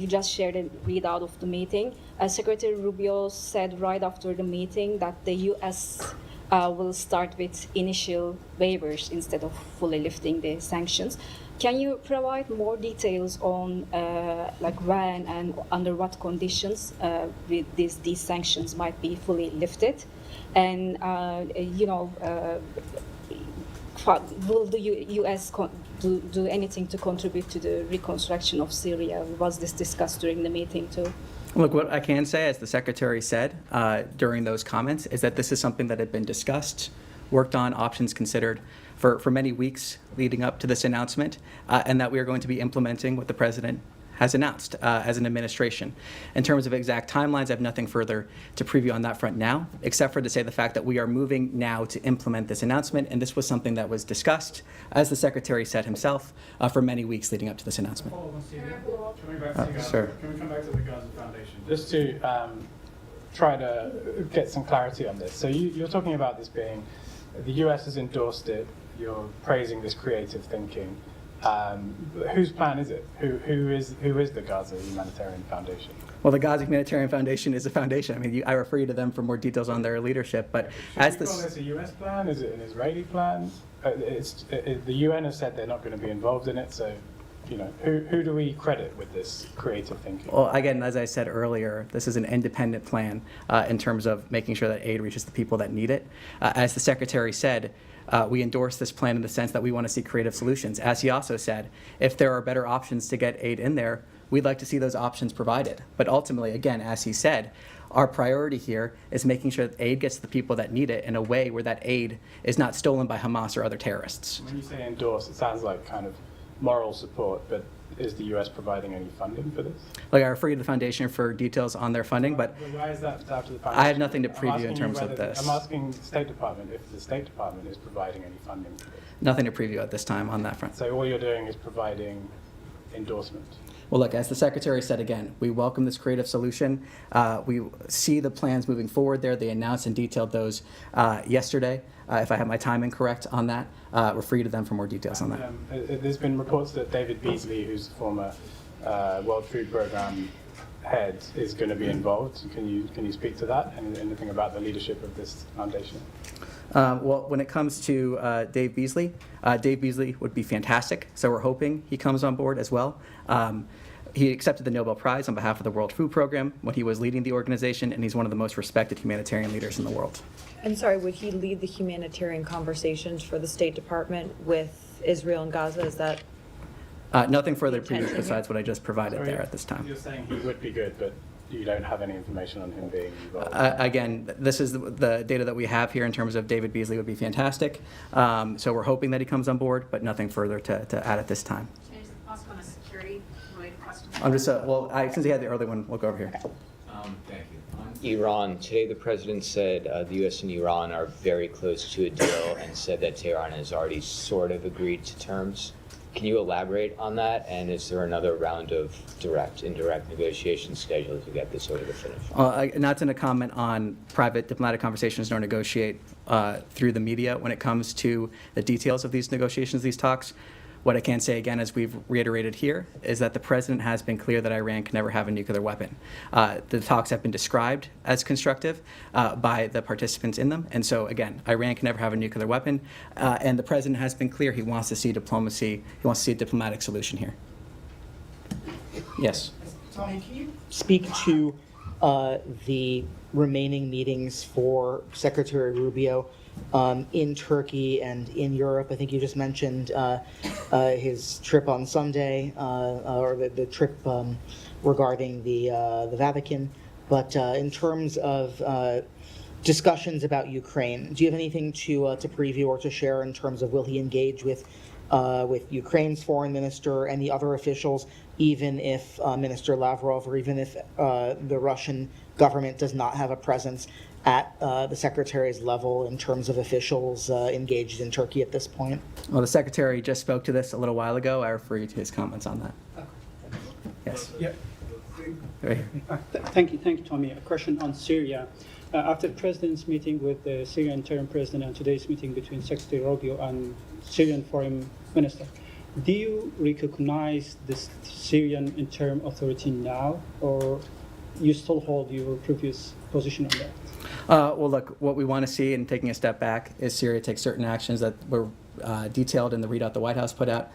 You just shared a readout of the meeting. Secretary Rubio said right after the meeting that the U.S. Will start with initial waivers instead of fully lifting the sanctions. Can you provide more details on when and under what conditions these sanctions might be fully lifted? And, will the U.S. do anything to contribute to the reconstruction of Syria? Was this discussed during the meeting too? Look, what I can say, as the Secretary said during those comments, is that this is something that had been discussed, worked on, options considered for many weeks leading up to this announcement, and that we are going to be implementing what the President has announced as an administration. In terms of exact timelines, I have nothing further to preview on that front now, except for to say the fact that we are moving now to implement this announcement, and this was something that was discussed, as the Secretary said himself, for many weeks leading up to this announcement. Sir. Can we come back to the Gaza Foundation? Just to try to get some clarity on this. So you're talking about this being, the U.S. has endorsed it, you're praising this creative thinking. Whose plan is it? Who is the Gaza Humanitarian Foundation? Well, the Gaza Humanitarian Foundation is a foundation. I mean, I refer you to them for more details on their leadership. But Should we call this a U.S. plan? Is it an Israeli plan? The UN has said they're not going to be involved in it. So, who do we credit with this creative thinking? Well, again, as I said earlier, this is an independent plan in terms of making sure that aid reaches the people that need it. As the Secretary said, we endorse this plan in the sense that we want to see creative solutions. As he also said, if there are better options to get aid in there, we'd like to see those options provided. But ultimately, again, as he said, our priority here is making sure that aid gets to the people that need it in a way where that aid is not stolen by Hamas or other terrorists. When you say endorse, it sounds like kind of moral support, but is the U.S. providing any funding for this? Like, I refer you to the Foundation for details on their funding, but why is that after the Foundation? I have nothing to preview in terms of this. I'm asking the State Department if the State Department is providing any funding for this. Nothing to preview at this time on that front. So all you're doing is providing endorsement. Well, look, as the Secretary said again, we welcome this creative solution. We see the plans moving forward there. They announced and detailed those yesterday. If I have my timing correct on that, refer you to them for more details on that. There's been reports that David Beasley, who's the former World Food Programme head, is going to be involved. Can you speak to that and anything about the leadership of this foundation? Well, when it comes to Dave Beasley would be fantastic, so we're hoping he comes on board as well. He accepted the Nobel Prize on behalf of the World Food Program when he was leading the organization, and he's one of the most respected humanitarian leaders in the world. And sorry, would he lead the humanitarian conversations for the State Department with Israel and Gaza? Is that? Nothing further preview besides what I just provided there at this time. You're saying he would be good, but you don't have any information on him being involved? Again, this is the data that we have here in terms of David Beasley would be fantastic. So we're hoping that he comes on board, but nothing further to add at this time. Ask on a security-related question. I'm just, since he had the early one, we'll go over here. Thank you. On Iran, today the president said the U.S. and Iran are very close to a deal and said that Tehran has already sort of agreed to terms. Can you elaborate on that? And is there another round of indirect negotiations scheduled to get this over the finish? Not to comment on private diplomatic conversations nor negotiate through the media when it comes to the details of these negotiations, these talks. What I can say again, as we've reiterated here, is that the president has been clear that Iran can never have a nuclear weapon. The talks have been described as constructive by the participants in them. And so again, Iran can never have a nuclear weapon. And the president has been clear he wants to see diplomacy, he wants to see a diplomatic solution here. Yes. Tommy, can you speak to the remaining meetings for Secretary Rubio in Turkey and in Europe? I think you just mentioned his trip on Sunday, or the trip regarding the Vatican. But in terms of discussions about Ukraine, do you have anything to preview or to share in terms of will he engage with Ukraine's foreign minister and the other officials, even if Minister Lavrov, or even if the Russian government does not have a presence at the Secretary's level in terms of officials engaged in Turkey at this point? Well, the Secretary just spoke to this a little while ago. I refer you to his comments on that. Yes. Yeah. Right here. Thank you, Tommy. A question on Syria. After the President's meeting with the Syrian interim president and today's meeting between Secretary Rubio and Syrian foreign minister, do you recognize this Syrian interim authority now, or you still hold your previous position on that? Well, look, what we want to see, and taking a step back, is Syria take certain actions that were detailed in the readout the White House put out.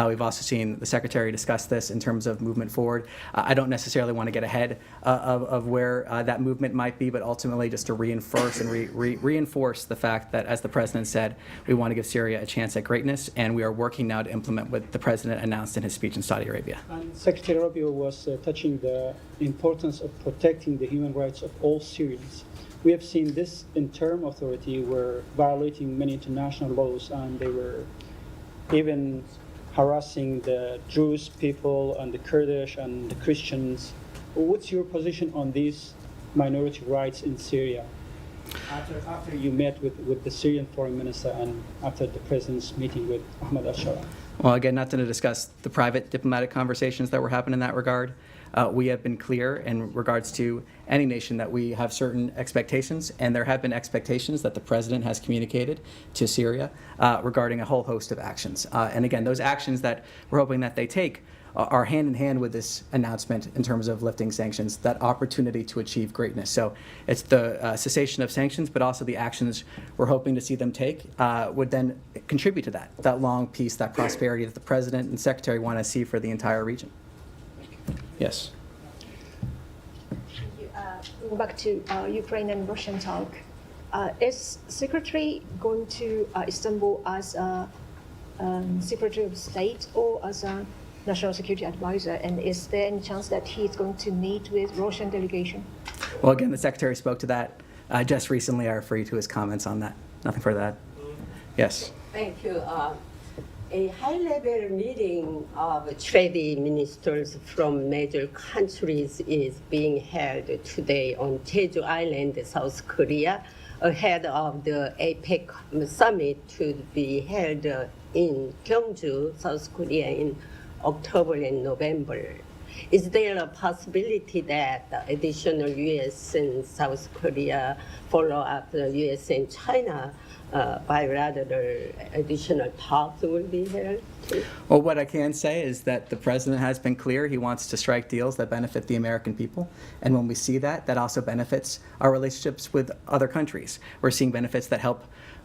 We've also seen the Secretary discuss this in terms of movement forward. I don't necessarily want to get ahead of where that movement might be, but ultimately just to reinforce and reinforce the fact that, as the President said, we want to give Syria a chance at greatness, and we are working now to implement what the President announced in his speech in Saudi Arabia. And Secretary Rubio was touching the importance of protecting the human rights of all Syrians. We have seen this interim authority were violating many international laws, and they were even harassing the Jewish people and the Kurdish and the Christians. What's your position on these minority rights in Syria? After you met with the Syrian foreign minister and after the president's meeting with Ahmad al-Shara? Well, again, not to discuss the private diplomatic conversations that were happening in that regard. We have been clear in regards to any nation that we have certain expectations, and there have been expectations that the President has communicated to Syria regarding a whole host of actions. And again, those actions that we're hoping that they take are hand in hand with this announcement in terms of lifting sanctions, that opportunity to achieve greatness. So it's the cessation of sanctions, but also the actions we're hoping to see them take would then contribute to that long peace, that prosperity that the President and Secretary want to see for the entire region. Yes. Going back to Ukraine and Russian talk, is Secretary going to Istanbul as a Secretary of State or as a National Security Advisor? And is there any chance that he is going to meet with Russian delegation? Well, again, the Secretary spoke to that just recently. I refer you to his comments on that. Nothing further to add. Yes. Thank you. A high-level meeting of trade ministers from major countries is being held today on Jeju Island, South Korea, ahead of the APEC summit to be held in Gyeongju, South Korea, in October and November. Is there a possibility that additional U.S. and South Korea follow up the U.S. and China bilateral additional talks will be held? Well, what I can say is that the President has been clear he wants to strike deals that benefit the American people. And when we see that, that also benefits our relationships with other countries. We're seeing benefits that help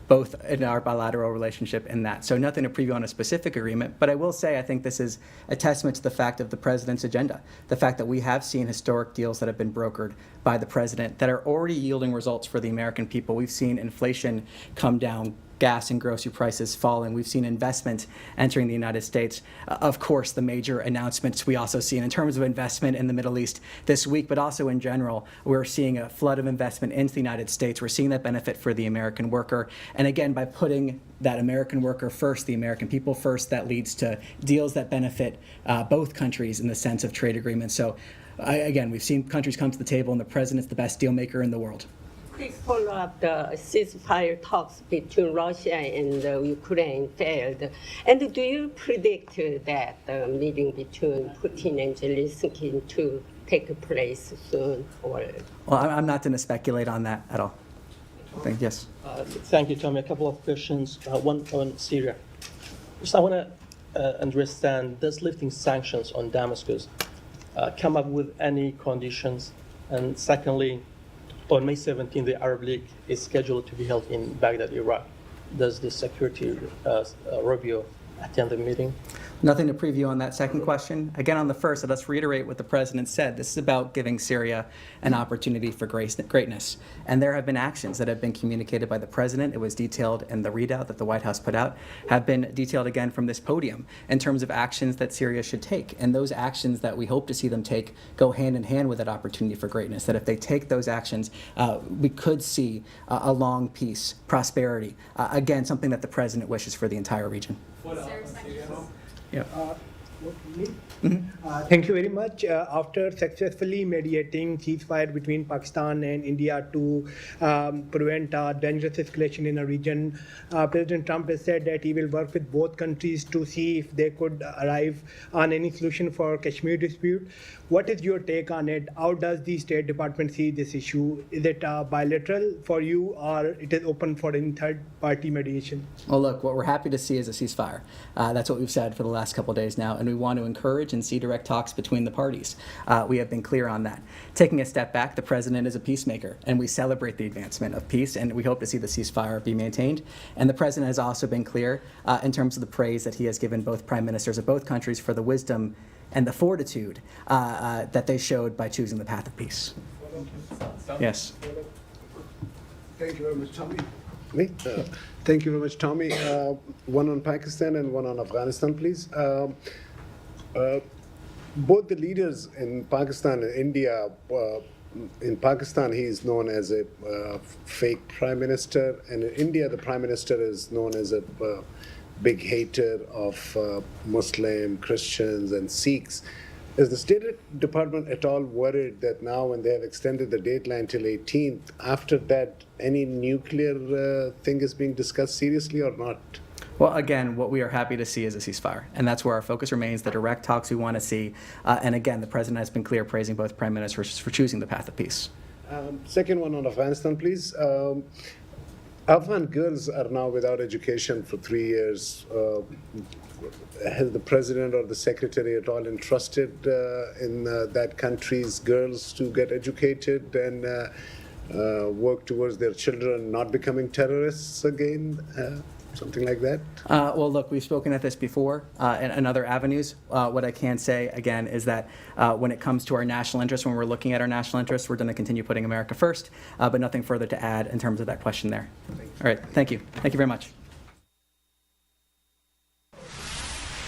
both in our bilateral relationship and that. So nothing to preview on a specific agreement, but I will say I think this is a testament to the fact of the president's agenda, the fact that we have seen historic deals that have been brokered by the president that are already yielding results for the American people. We've seen inflation come down, gas and grocery prices falling. We've seen investment entering the United States. Of course, the major announcements we also see in terms of investment in the Middle East this week, but also in general, we're seeing a flood of investment into the United States. We're seeing that benefit for the American worker. And again, by putting that American worker first, the American people first, that leads to deals that benefit both countries in the sense of trade agreements. So again, we've seen countries come to the table and the president's the best deal maker in the world. Quick follow-up, the ceasefire talks between Russia and Ukraine failed. And do you predict that the meeting between Putin and Zelensky to take place soon? Or? Well, I'm not going to speculate on that at all. Yes. Thank you, Tommy. A couple of questions. One on Syria. First, I want to understand, does lifting sanctions on Damascus come up with any conditions? And secondly, on May 17, the Arab League is scheduled to be held in Baghdad, Iraq. Does the Secretary Rubio attend the meeting? Nothing to preview on that second question. Again, on the first, let's reiterate what the president said. This is about giving Syria an opportunity for greatness. And there have been actions that have been communicated by the president. It was detailed in the readout that the White House put out, have been detailed again from this podium in terms of actions that Syria should take. And those actions that we hope to see them take go hand in hand with that opportunity for greatness. That if they take those actions, we could see a long peace, prosperity. Again, something that the president wishes for the entire region. Yeah. Thank you very much. After successfully mediating ceasefire between Pakistan and India to prevent a dangerous escalation in the region, President Trump has said that he will work with both countries to see if they could arrive on any solution for Kashmir dispute. What is your take on it? How does the State Department see this issue? Is it bilateral for you, or it is open for any third-party mediation? Well, look, what we're happy to see is a ceasefire. That's what we've said for the last couple of days now, and we want to encourage and see direct talks between the parties. We have been clear on that. Taking a step back, the president is a peacemaker, and we celebrate the advancement of peace, and we hope to see the ceasefire be maintained. And the president has also been clear in terms of the praise that he has given both prime ministers of both countries for the wisdom and the fortitude that they showed by choosing the path of peace. Yes. Thank you very much, Tommy. Thank you very much, Tommy. One on Pakistan and one on Afghanistan, please. Both the leaders in Pakistan and India, in Pakistan, he is known as a fake prime minister, and in India, the prime minister is known as a big hater of Muslim, Christians, and Sikhs. Is the State Department at all worried that now when they have extended the deadline till 18th, after that, any nuclear thing is being discussed seriously or not? Well, again, what we are happy to see is a ceasefire, and that's where our focus remains, the direct talks we want to see. And again, the president has been clear praising both prime ministers for choosing the path of peace. Second one on Afghanistan, please. Afghan girls are now without education for 3 years. Has the president or the secretary at all entrusted in that country's girls to get educated and work towards their children not becoming terrorists again? Something like that? Well, look, we've spoken at this before in other avenues. What I can say, again, is that when it comes to our national interest, when we're looking at our national interests, we're going to continue putting America first, but nothing further to add in terms of that question there. All right, thank you. Thank you very much.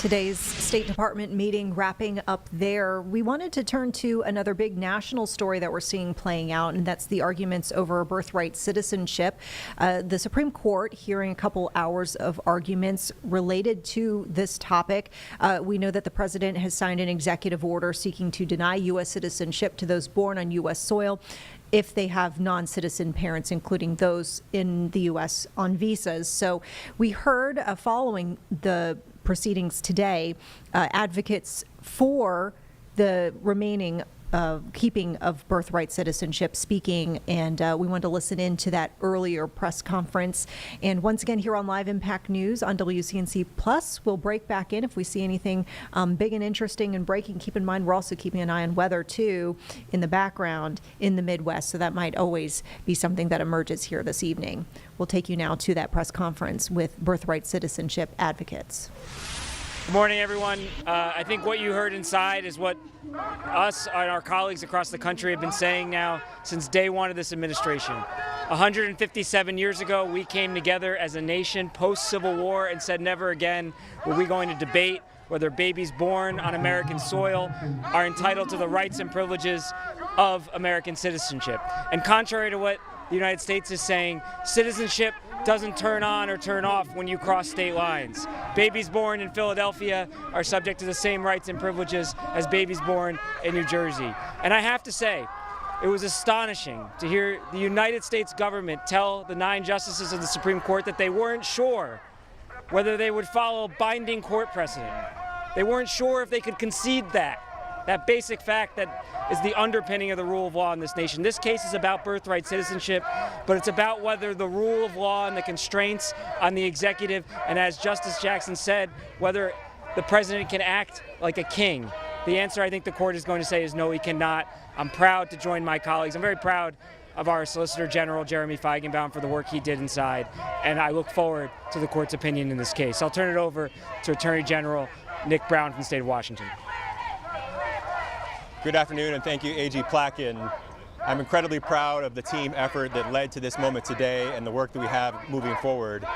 Today's State Department meeting wrapping up there. We wanted to turn to another big national story that we're seeing playing out, and that's the arguments over birthright citizenship. The Supreme Court hearing a couple hours of arguments related to this topic. We know that the president has signed an executive order seeking to deny U.S. citizenship to those born on U.S. soil if they have non-citizen parents, including those in the U.S. on visas. So we heard following the proceedings today, advocates for the remaining keeping of birthright citizenship speaking, and we wanted to listen in to that earlier press conference. And once again, here on Live Impact News on WCNC Plus, we'll break back in if we see anything big and interesting and breaking. Keep in mind, we're also keeping an eye on weather, too, in the background in the Midwest, so that might always be something that emerges here this evening. We'll take you now to that press conference with birthright citizenship advocates. Good morning, everyone. I think what you heard inside is what us and our colleagues across the country have been saying now since day one of this administration. 157 years ago, we came together as a nation post-Civil War and said never again were we going to debate whether babies born on American soil are entitled to the rights and privileges of American citizenship. And contrary to what the United States is saying, citizenship doesn't turn on or turn off when you cross state lines. Babies born in Philadelphia are subject to the same rights and privileges as babies born in New Jersey. And I have to say, it was astonishing to hear the United States government tell the 9 justices of the Supreme Court that they weren't sure whether they would follow binding court precedent. They weren't sure if they could concede that basic fact that is the underpinning of the rule of law in this nation. This case is about birthright citizenship, but it's about whether the rule of law and the constraints on the executive, and as Justice Jackson said, whether the president can act like a king. The answer I think the court is going to say is no, he cannot. I'm proud to join my colleagues. I'm very proud of our Solicitor General, Jeremy Feigenbaum, for the work he did inside, and I look forward to the court's opinion in this case. I'll turn it over to Attorney General Nick Brown from the state of Washington. Good afternoon, and thank you, AG Plotkin. I'm incredibly proud of the team effort that led to this moment today and the work that we have moving forward.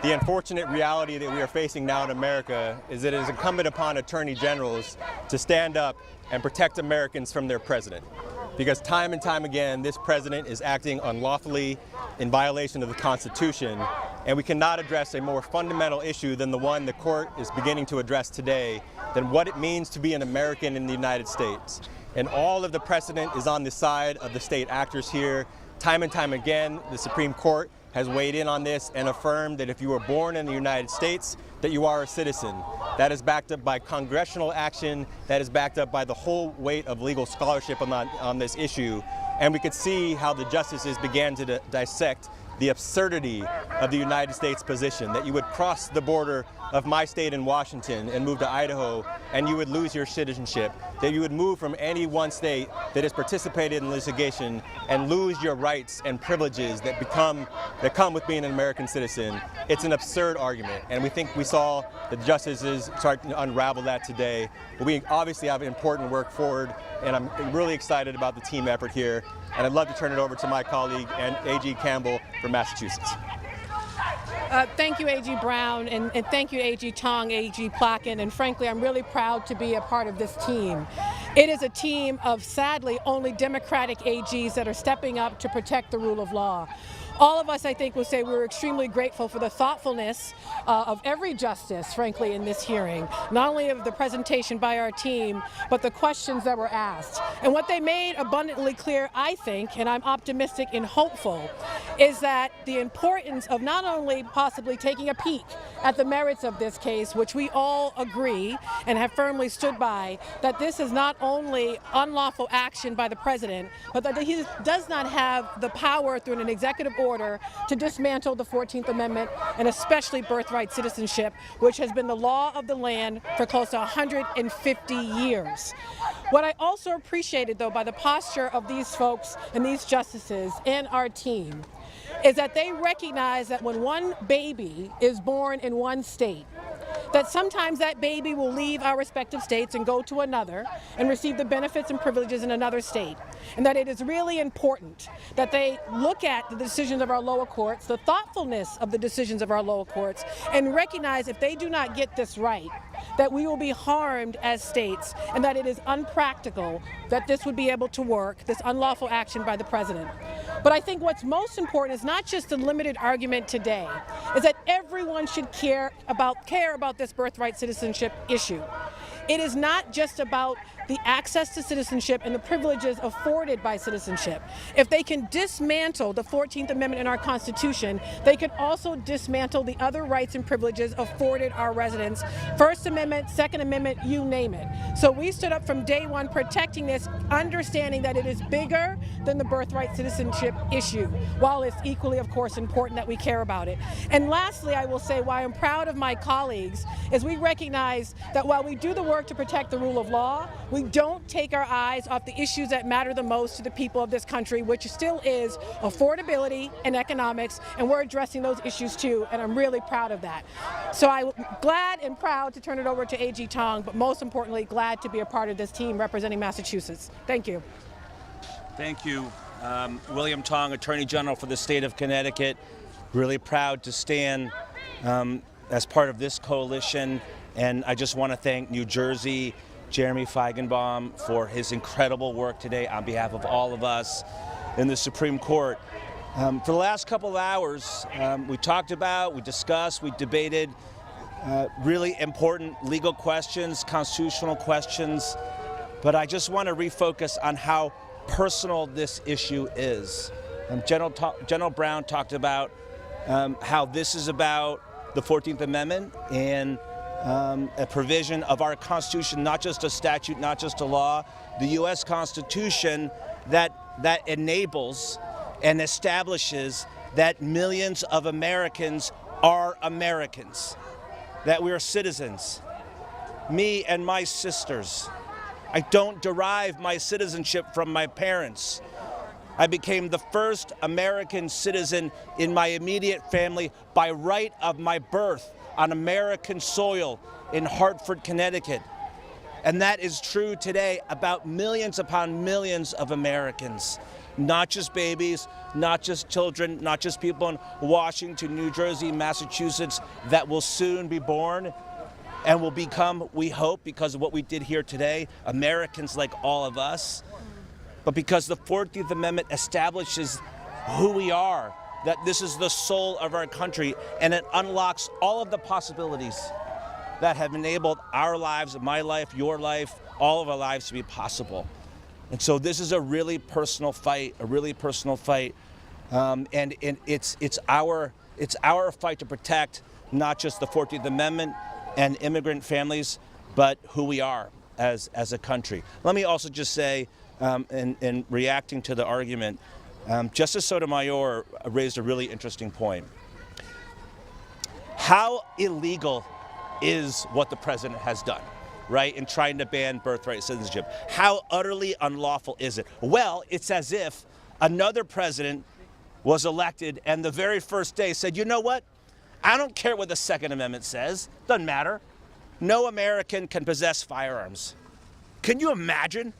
The unfortunate reality that we are facing now in America is that it is incumbent upon attorney generals to stand up and protect Americans from their president. Because time and time again, this president is acting unlawfully in violation of the Constitution, and we cannot address a more fundamental issue than the one the court is beginning to address today, than what it means to be an American in the United States. And all of the precedent is on the side of the state actors here. Time and time again, the Supreme Court has weighed in on this and affirmed that if you were born in the United States, that you are a citizen. That is backed up by congressional action, that is backed up by the whole weight of legal scholarship on this issue. And we could see how the justices began to dissect the absurdity of the United States position, that you would cross the border of my state in Washington and move to Idaho and you would lose your citizenship, that you would move from any one state that has participated in litigation and lose your rights and privileges that come with being an American citizen. It's an absurd argument, and we think we saw the justices start to unravel that today. But we obviously have important work forward, and I'm really excited about the team effort here, and I'd love to turn it over to my colleague and A.G. Campbell from Massachusetts. Thank you, A.G. Brown, and thank you, A.G. Tong, A.G. Plotkin, and frankly, I'm really proud to be a part of this team. It is a team of, sadly, only Democratic AGs that are stepping up to protect the rule of law. All of us, I think, will say we're extremely grateful for the thoughtfulness of every justice, frankly, in this hearing, not only of the presentation by our team, but the questions that were asked. And what they made abundantly clear, I think, and I'm optimistic and hopeful, is that the importance of not only possibly taking a peek at the merits of this case, which we all agree and have firmly stood by, that this is not only unlawful action by the president, but that he does not have the power through an executive order to dismantle the 14th Amendment and especially birthright citizenship, which has been the law of the land for close to 150 years. What I also appreciated, though, by the posture of these folks and these justices and our team is that they recognize that when one baby is born in one state, that sometimes that baby will leave our respective states and go to another and receive the benefits and privileges in another state. And that it is really important that they look at the decisions of our lower courts, the thoughtfulness of the decisions of our lower courts, and recognize if they do not get this right, that we will be harmed as states and that it is unpractical that this would be able to work, this unlawful action by the president. But I think what's most important is not just the limited argument today, is that everyone should care about this birthright citizenship issue. It is not just about the access to citizenship and the privileges afforded by citizenship. If they can dismantle the 14th Amendment in our Constitution, they could also dismantle the other rights and privileges afforded our residents. First Amendment, Second Amendment, you name it. So we stood up from day one protecting this, understanding that it is bigger than the birthright citizenship issue, while it's equally, of course, important that we care about it. And lastly, I will say why I'm proud of my colleagues is we recognize that while we do the work to protect the rule of law, we don't take our eyes off the issues that matter the most to the people of this country, which still is affordability and economics, and we're addressing those issues too, and I'm really proud of that. So I'm glad and proud to turn it over to AG Tong, but most importantly, glad to be a part of this team representing Massachusetts. Thank you. Thank you. William Tong, Attorney General for the state of Connecticut. Really proud to stand as part of this coalition, and I just want to thank New Jersey, Jeremy Feigenbaum, for his incredible work today on behalf of all of us in the Supreme Court. For the last couple of hours, we talked about, we discussed, we debated really important legal questions, constitutional questions, but I just want to refocus on how personal this issue is. General Brown talked about how this is about the 14th Amendment and a provision of our Constitution, not just a statute, not just a law, the U.S. Constitution that enables and establishes that millions of Americans are Americans, that we are citizens. Me and my sisters. I don't derive my citizenship from my parents. I became the first American citizen in my immediate family by right of my birth on American soil in Hartford, Connecticut. And that is true today about millions upon millions of Americans. Not just babies, not just children, not just people in Washington, New Jersey, Massachusetts that will soon be born and will become, we hope, because of what we did here today, Americans like all of us. But because the 14th Amendment establishes who we are, that this is the soul of our country, and it unlocks all of the possibilities that have enabled our lives, my life, your life, all of our lives to be possible. And so this is a really personal fight, and it's our fight to protect not just the 14th Amendment and immigrant families, but who we are as a country. Let me also just say, in reacting to the argument, Justice Sotomayor raised a really interesting point. How illegal is what the president has done, right, in trying to ban birthright citizenship? How utterly unlawful is it? Well, it's as if another president was elected and the very first day said, you know what? I don't care what the Second Amendment says. Doesn't matter. No American can possess firearms. Can you imagine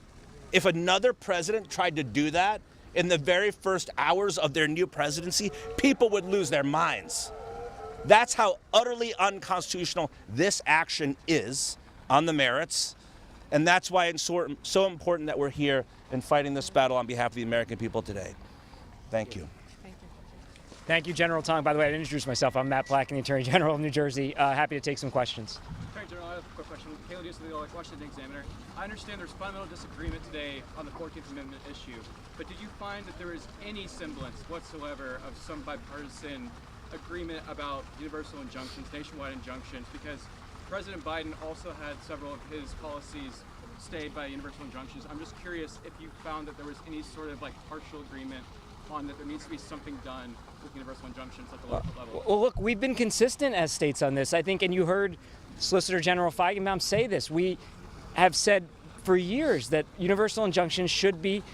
if another president tried to do that in the very first hours of their new presidency? People would lose their minds. That's how utterly unconstitutional this action is on the merits. And that's why it's so important that we're here and fighting this battle on behalf of the American people today. Thank you. Thank you, General Tong. By the way, I didn't introduce myself. I'm Matt Placken, the Attorney General of New Jersey. Happy to take some questions. Attorney General, I have a quick question. Kayla Deuce with the Washington Examiner. I understand there's fundamental disagreement today on the 14th Amendment issue, but did you find that there is any semblance whatsoever of some bipartisan agreement about universal injunctions, nationwide injunctions? Because President Biden also had several of his policies stayed by universal injunctions. I'm just curious if you found that there was any sort of like partial agreement on that there needs to be something done with universal injunctions at the local level. Well, look, we've been consistent as states on this, I think, and you heard Solicitor General Feigenbaum say this. We have said for years that universal injunctions should be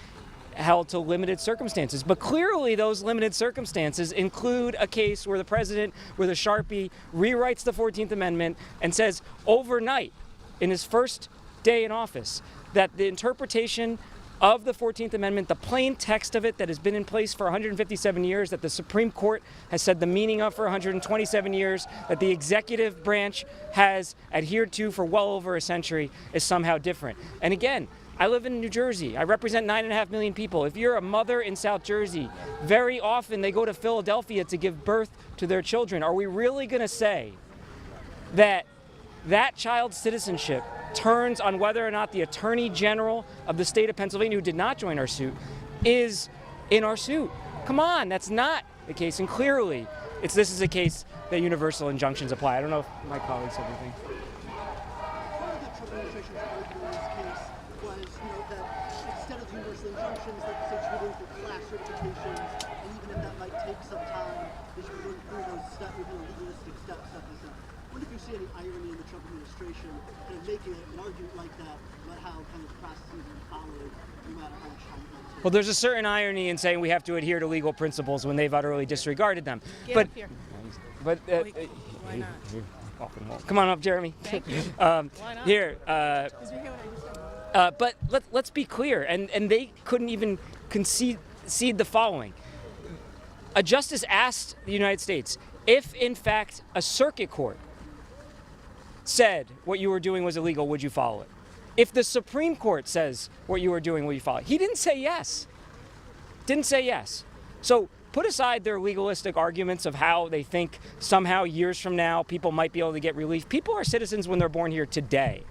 held to limited circumstances. But clearly those limited circumstances include a case where the president, with a Sharpie, rewrites the 14th Amendment and says overnight, in his first day in office, that the interpretation of the 14th Amendment, the plain text of it that has been in place for 157 years, that the Supreme Court has said the meaning of for 127 years, that the executive branch has adhered to for well over a century, is somehow different. And again, I live in New Jersey. I represent 9.5 million people. If you're a mother in South Jersey, very often they go to Philadelphia to give birth to their children. Are we really going to say that that child's citizenship turns on whether or not the Attorney General of the state of Pennsylvania, who did not join our suit, is in our suit. Come on, that's not the case. And clearly, this is a case that universal injunctions apply. I don't know if my colleagues have anything. One of the Trump administration's argument in this case was, that instead of universal injunctions, that the states should be going through class certifications, and even if that might take some time, they should be going through those steps, legalistic steps, stuff like that. I wonder if you see any irony in the Trump administration kind of making an argument like that about how kind of processes are followed, no matter how much time it takes. Well, there's a certain irony in saying we have to adhere to legal principles when they've utterly disregarded them. But why not? Come on up, Jeremy. Why not? Here. But let's be clear, and they couldn't even concede the following. A justice asked the United States if, in fact, a circuit court said what you were doing was illegal, would you follow it? If the Supreme Court says what you were doing, will you follow it? He didn't say yes. Didn't say yes. So put aside their legalistic arguments of how they think somehow years from now people might be able to get relief. People are citizens when they're born here today.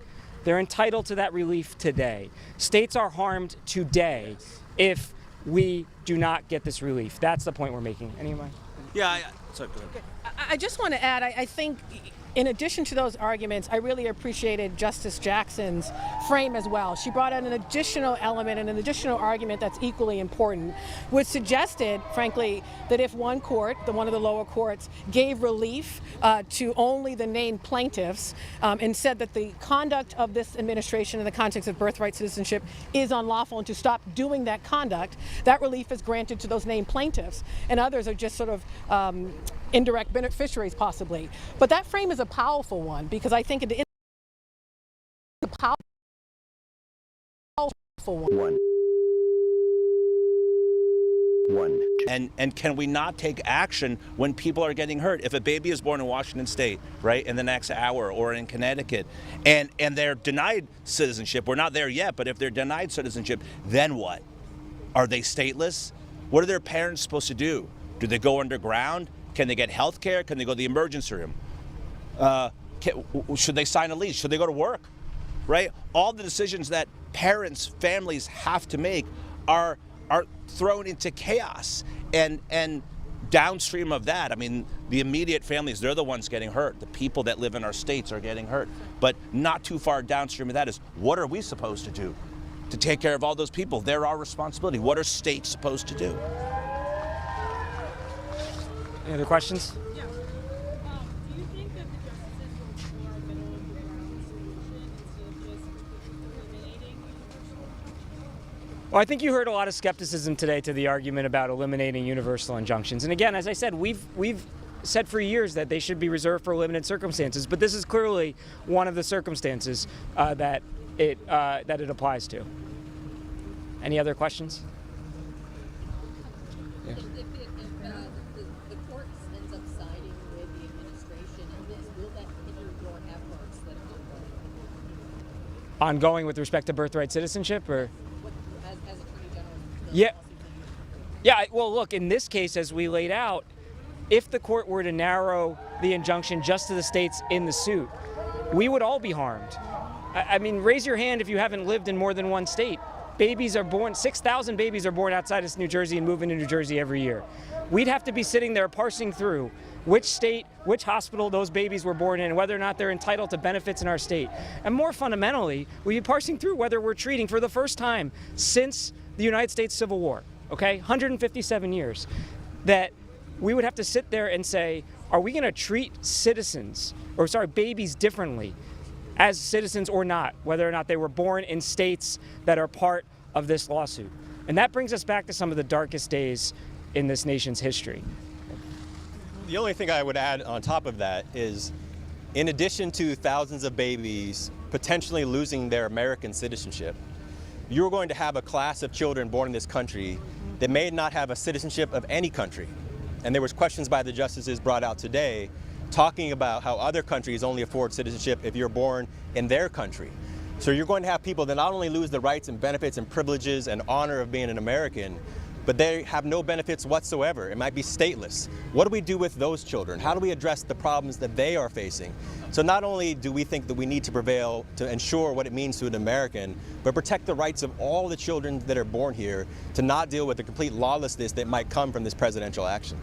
They're entitled to that relief today. States are harmed today if we do not get this relief. That's the point we're making. Anyone? Yeah, sorry, go ahead. I just want to add, I think in addition to those arguments, I really appreciated Justice Jackson's frame as well. She brought in an additional element and an additional argument that's equally important, which suggested, frankly, that if one court, one of the lower courts, gave relief to only the named plaintiffs and said that the conduct of this administration in the context of birthright citizenship is unlawful and to stop doing that conduct, that relief is granted to those named plaintiffs, and others are just sort of indirect beneficiaries possibly. But that frame is a powerful one because I think it's a powerful one. And can we not take action when people are getting hurt? If a baby is born in Washington State, right, in the next hour, or in Connecticut, and they're denied citizenship, we're not there yet, but if they're denied citizenship, then what? Are they stateless? What are their parents supposed to do? Do they go underground? Can they get health care? Can they go to the emergency room? Should they sign a lease? Should they go to work? Right? All the decisions that parents, families have to make are thrown into chaos. And downstream of that, I mean, the immediate families, they're the ones getting hurt. The people that live in our states are getting hurt. But not too far downstream of that is, what are we supposed to do to take care of all those people? They're our responsibility. What are states supposed to do? Any other questions? Yeah. Do you think that the justices will explore a middle of the ground solution instead of just eliminating universal injunctions? Well, I think you heard a lot of skepticism today to the argument about eliminating universal injunctions. And again, as I said, we've said for years that they should be reserved for limited circumstances, but this is clearly one of the circumstances that it applies to. Any other questions? Yeah. If the court ends up siding with the administration in this, will that hinder your efforts that are ongoing? Ongoing with respect to birthright citizenship, or? As Attorney General? Yeah. Well, look, in this case, as we laid out, if the court were to narrow the injunction just to the states in the suit, we would all be harmed. I mean, raise your hand if you haven't lived in more than one state. Babies are born, 6,000 babies are born outside of New Jersey and move into New Jersey every year. We'd have to be sitting there parsing through which state, which hospital those babies were born in, and whether or not they're entitled to benefits in our state. And more fundamentally, we'd be parsing through whether we're treating, for the first time since the United States Civil War, okay, 157 years, that we would have to sit there and say, are we going to treat babies differently as citizens or not, whether or not they were born in states that are part of this lawsuit? And that brings us back to some of the darkest days in this nation's history. The only thing I would add on top of that is, in addition to thousands of babies potentially losing their American citizenship, you're going to have a class of children born in this country that may not have a citizenship of any country. And there was questions by the justices brought out today talking about how other countries only afford citizenship if you're born in their country. So you're going to have people that not only lose the rights and benefits and privileges and honor of being an American, but they have no benefits whatsoever. It might be stateless. What do we do with those children? How do we address the problems that they are facing? So not only do we think that we need to prevail to ensure what it means to an American, but protect the rights of all the children that are born here to not deal with the complete lawlessness that might come from this presidential action.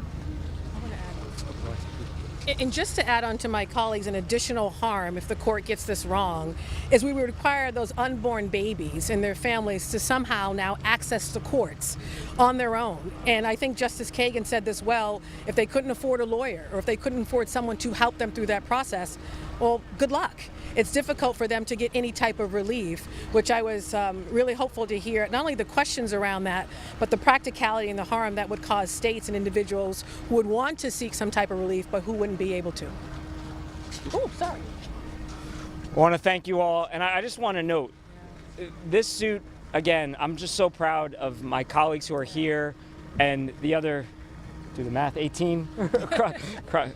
And just to add on to my colleagues, an additional harm if the court gets this wrong is we would require those unborn babies and their families to somehow now access the courts on their own. And I think Justice Kagan said this well, if they couldn't afford a lawyer or if they couldn't afford someone to help them through that process, well, good luck. It's difficult for them to get any type of relief, which I was really hopeful to hear, not only the questions around that, but the practicality and the harm that would cause states and individuals who would want to seek some type of relief, but who wouldn't be able to. Oh, sorry. I want to thank you all, and I just want to note, this suit, again, I'm just so proud of my colleagues who are here and the other, do the math, 18?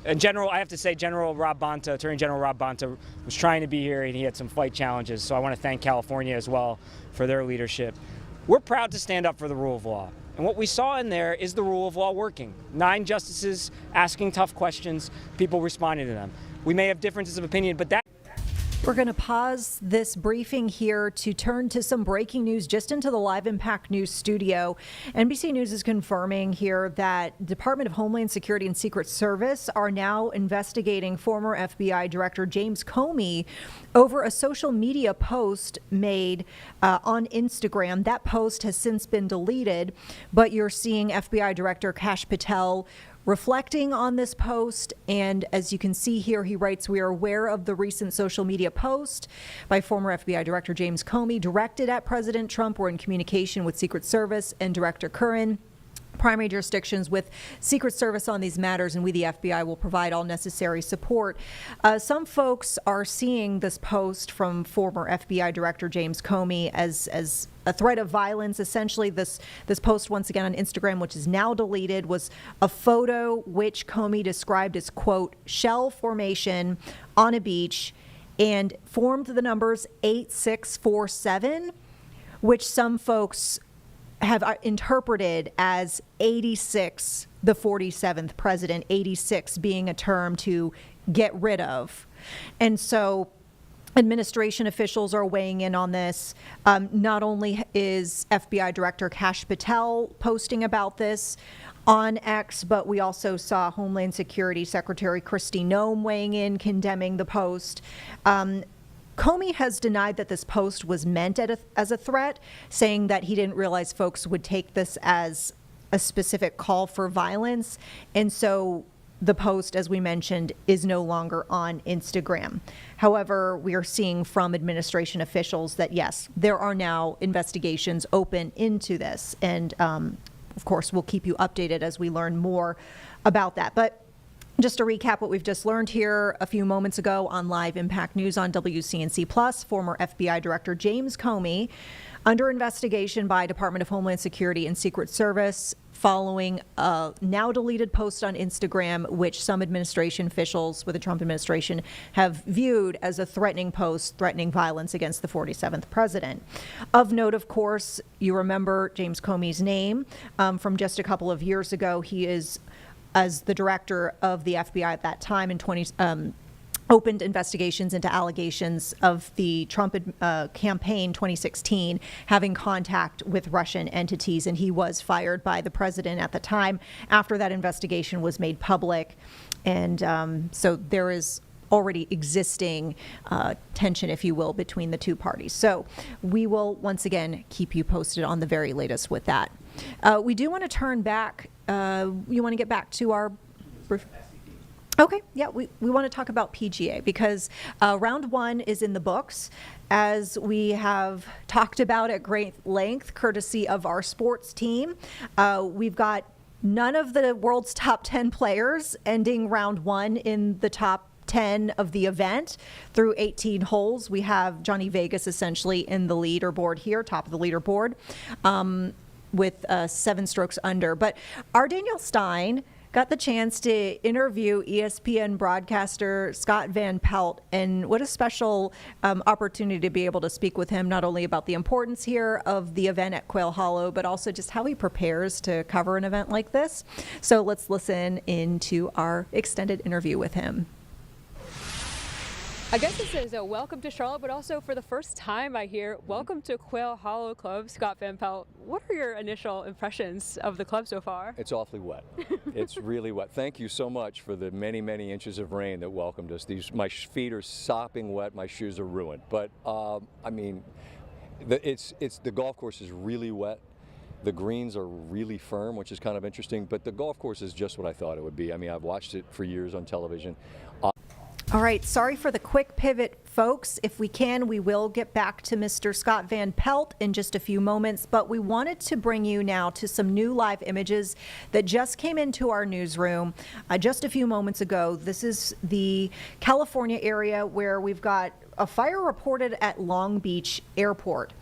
And General, I have to say, General Rob Bonta, Attorney General Rob Bonta was trying to be here and he had some flight challenges, so I want to thank California as well for their leadership. We're proud to stand up for the rule of law. And what we saw in there is the rule of law working. 9 justices asking tough questions, people responding to them. We may have differences of opinion, but that... We're going to pause this briefing here to turn to some breaking news just into the Live Impact News studio. NBC News is confirming here that Department of Homeland Security and Secret Service are now investigating former FBI Director James Comey over a social media post made on Instagram. That post has since been deleted, but you're seeing FBI Director Kash Patel reflecting on this post, and as you can see here, he writes, "We are aware of the recent social media post by former FBI Director James Comey directed at President Trump. We're in communication with Secret Service and Director Curran, primary jurisdictions with Secret Service on these matters, and we, the FBI, will provide all necessary support." Some folks are seeing this post from former FBI Director James Comey as a threat of violence. Essentially, this post, once again on Instagram, which is now deleted, was a photo which Comey described as, quote, shell formation on a beach, and formed the numbers 8647, which some folks have interpreted as 86, the 47th president, 86 being a term to get rid of. And so administration officials are weighing in on this. Not only is FBI Director Kash Patel posting about this on X, but we also saw Homeland Security Secretary Kristi Noem weighing in, condemning the post. Comey has denied that this post was meant as a threat, saying that he didn't realize folks would take this as a specific call for violence. And so the post, as we mentioned, is no longer on Instagram. However, we are seeing from administration officials that, yes, there are now investigations open into this. And of course, we'll keep you updated as we learn more about that. But just to recap what we've just learned here a few moments ago on Live Impact News on WCNC Plus, former FBI Director James Comey under investigation by Department of Homeland Security and Secret Service following a now deleted post on Instagram, which some administration officials with the Trump administration have viewed as a threatening post, threatening violence against the 47th president. Of note, of course, you remember James Comey's name from just a couple of years ago. He is, as the director of the FBI at that time, in opened investigations into allegations of the Trump campaign 2016 having contact with Russian entities, and he was fired by the president at the time after that investigation was made public. And so there is already existing tension, if you will, between the two parties. So we will once again keep you posted on the very latest with that. We do want to turn back. You want to get back to our... Okay, yeah, we want to talk about PGA because round 1 is in the books, as we have talked about at great length, courtesy of our sports team. We've got none of the world's top 10 players ending round 1 in the top 10 of the event through 18 holes. We have Johnny Vegas essentially in the leaderboard here, top of the leaderboard, with 7 strokes under. But our Danielle Stein got the chance to interview ESPN broadcaster Scott Van Pelt, and what a special opportunity to be able to speak with him, not only about the importance here of the event at Quail Hollow, but also just how he prepares to cover an event like this. So let's listen into our extended interview with him. I guess this is a welcome to Charlotte, but also for the first time I hear welcome to Quail Hollow Club, Scott Van Pelt. What are your initial impressions of the club so far? It's awfully wet. It's really wet. Thank you so much for the many, many inches of rain that welcomed us. My feet are sopping wet. My shoes are ruined. But I mean, the golf course is really wet. The greens are really firm, which is kind of interesting. But the golf course is just what I thought it would be. I mean, I've watched it for years on television. All right, sorry for the quick pivot, folks. If we can, we will get back to Mr. Scott Van Pelt in just a few moments, but we wanted to bring you now to some new live images that just came into our newsroom just a few moments ago. This is the California area where we've got a fire reported at Long Beach Airport.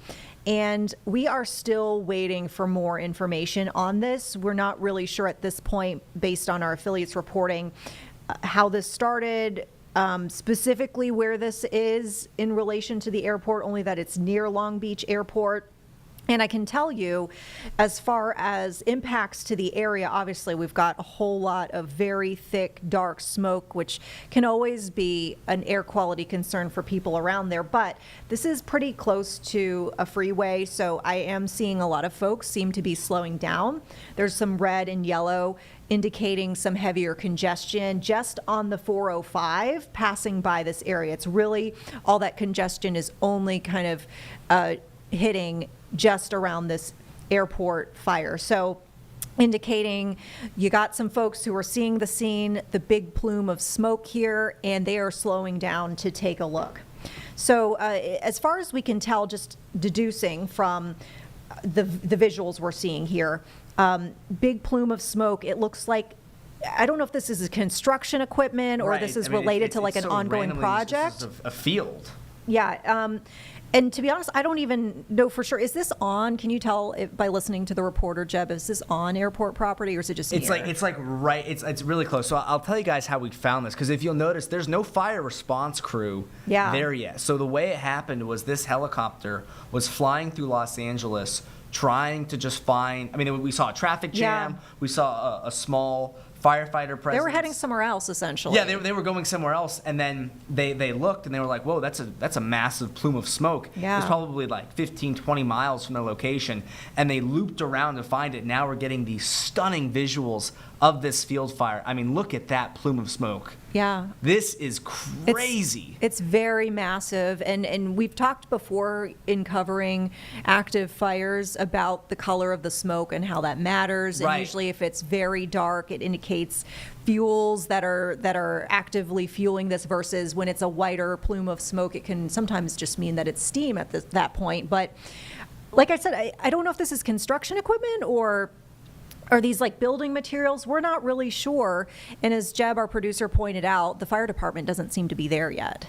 And we are still waiting for more information on this. We're not really sure at this point, based on our affiliates reporting, how this started, specifically where this is in relation to the airport, only that it's near Long Beach Airport. And I can tell you, as far as impacts to the area, obviously we've got a whole lot of very thick, dark smoke, which can always be an air quality concern for people around there. But this is pretty close to a freeway, so I am seeing a lot of folks seem to be slowing down. There's some red and yellow indicating some heavier congestion just on the 405 passing by this area. It's really, all that congestion is only kind of hitting just around this airport fire. So indicating you got some folks who are seeing the scene, the big plume of smoke here, and they are slowing down to take a look. So as far as we can tell, just deducing from the visuals we're seeing here, big plume of smoke. It looks like, I don't know if this is construction equipment or this is related to like an ongoing project. This is a field. Yeah. And to be honest, I don't even know for sure. Is this on? Can you tell by listening to the reporter, Jeb, is this on airport property or is it just It's near? it's really close. So I'll tell you guys how we found this, because if you'll notice, there's no fire response crew there yet. So the way it happened was this helicopter was flying through Los Angeles trying to just find, I mean, we saw a traffic jam, we saw a small firefighter presence. They were heading somewhere else, essentially. Yeah, they were going somewhere else, and then they looked and they were like, whoa, that's a massive plume of smoke. Yeah. It's probably like 15, 20 miles from the location, and they looped around to find it. Now we're getting these stunning visuals of this field fire. I mean, look at that plume of smoke. Yeah. This is crazy. It's very massive, and we've talked before in covering active fires about the color of the smoke and how that matters. And usually if it's very dark, it indicates fuels that are actively fueling this, versus when it's a whiter plume of smoke, it can sometimes just mean that it's steam at that point. But like I said, I don't know if this is construction equipment or are these like building materials? We're not really sure. And as Jeb, our producer, pointed out, the fire department doesn't seem to be there yet.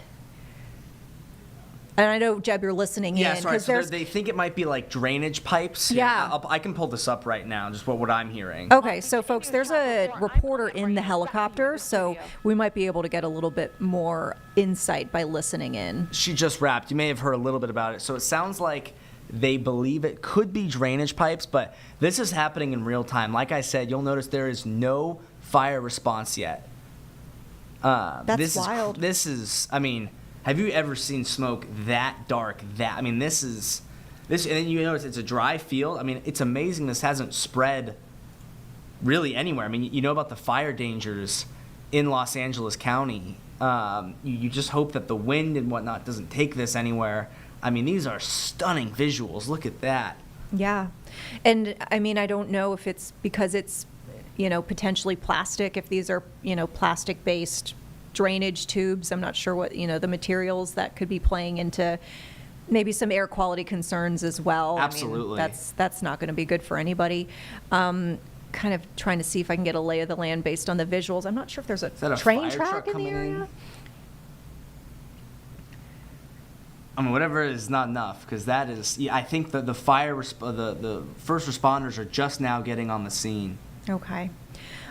And I know, Jeb, you're listening in. Yeah, sorry. So they think it might be like drainage pipes. Yeah. I can pull this up right now, just what I'm hearing. Okay, so folks, there's a reporter in the helicopter, so we might be able to get a little bit more insight by listening in. She just wrapped. You may have heard a little bit about it. So it sounds like they believe it could be drainage pipes, but this is happening in real time. Like I said, you'll notice there is no fire response yet. That's wild. I mean, have you ever seen smoke that dark? And then you notice it's a dry field. I mean, it's amazing this hasn't spread really anywhere. I mean, you know about the fire dangers in Los Angeles County. You just hope that the wind and whatnot doesn't take this anywhere. I mean, these are stunning visuals. Look at that. Yeah. And I mean, I don't know if it's because it's, potentially plastic, if these are, plastic-based drainage tubes. I'm not sure what, the materials that could be playing into maybe some air quality concerns as well. Absolutely. I mean, that's not going to be good for anybody. Kind of trying to see if I can get a lay of the land based on the visuals. I'm not sure if there's a train track in the area. I mean, whatever is not enough, because that is. I think that the first responders are just now getting on the scene. Okay.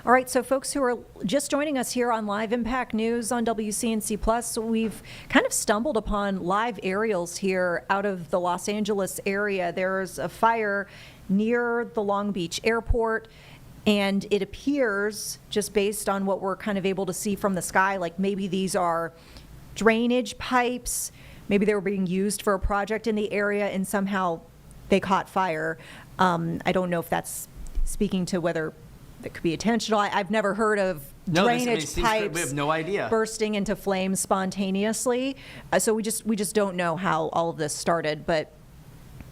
All right, so folks who are just joining us here on Live Impact News on WCNC Plus, we've kind of stumbled upon live aerials here out of the Los Angeles area. There's a fire near the Long Beach airport, and it appears, just based on what we're kind of able to see from the sky, like maybe these are drainage pipes. Maybe they were being used for a project in the area and somehow they caught fire. I don't know if that's speaking to whether it could be intentional. I've never heard of drainage pipes we have no idea. bursting into flames spontaneously. So we just don't know how all of this started. But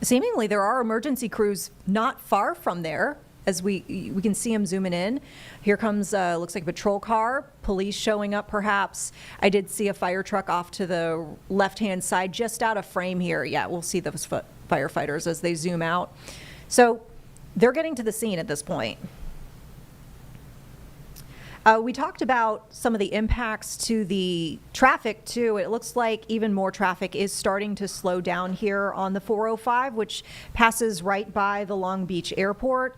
seemingly there are emergency crews not far from there, as we can see them zooming in. Here comes, looks like a patrol car, police showing up perhaps. I did see a fire truck off to the left-hand side, just out of frame here. Yeah, we'll see those firefighters as they zoom out. So they're getting to the scene at this point. We talked about some of the impacts to the traffic too. It looks like even more traffic is starting to slow down here on the 405, which passes right by the Long Beach airport.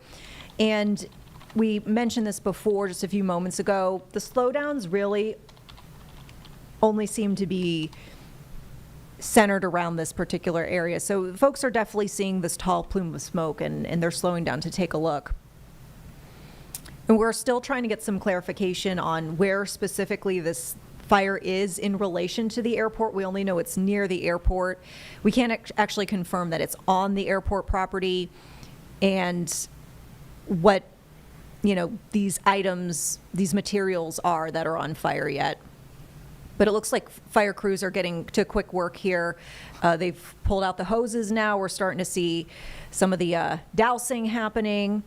And we mentioned this before just a few moments ago. The slowdowns really only seem to be centered around this particular area. So folks are definitely seeing this tall plume of smoke and they're slowing down to take a look. And we're still trying to get some clarification on where specifically this fire is in relation to the airport. We only know it's near the airport. We can't actually confirm that it's on the airport property and what, these items, these materials are that are on fire yet. But it looks like fire crews are getting to quick work here. They've pulled out the hoses now. We're starting to see some of the dousing happening.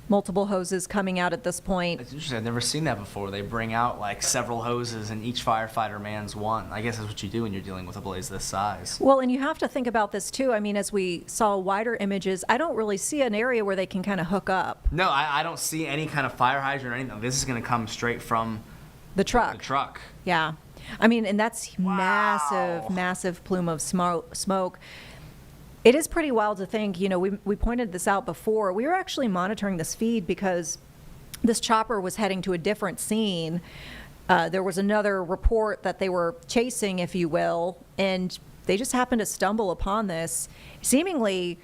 Multiple hoses coming out at this point. It's interesting. I've never seen that before. They bring out like several hoses and each firefighter mans one. I guess that's what you do when you're dealing with a blaze this size. Well, and you have to think about this too. I mean, as we saw wider images, I don't really see an area where they can kind of hook up. No, I don't see any kind of fire hydrant or anything. This is going to come straight from the truck. The truck. Yeah. I mean, and that's massive plume of smoke. It is pretty wild to think, we pointed this out before. We were actually monitoring this feed because this chopper was heading to a different scene. There was another report that they were chasing, if you will, and they just happened to stumble upon this seemingly,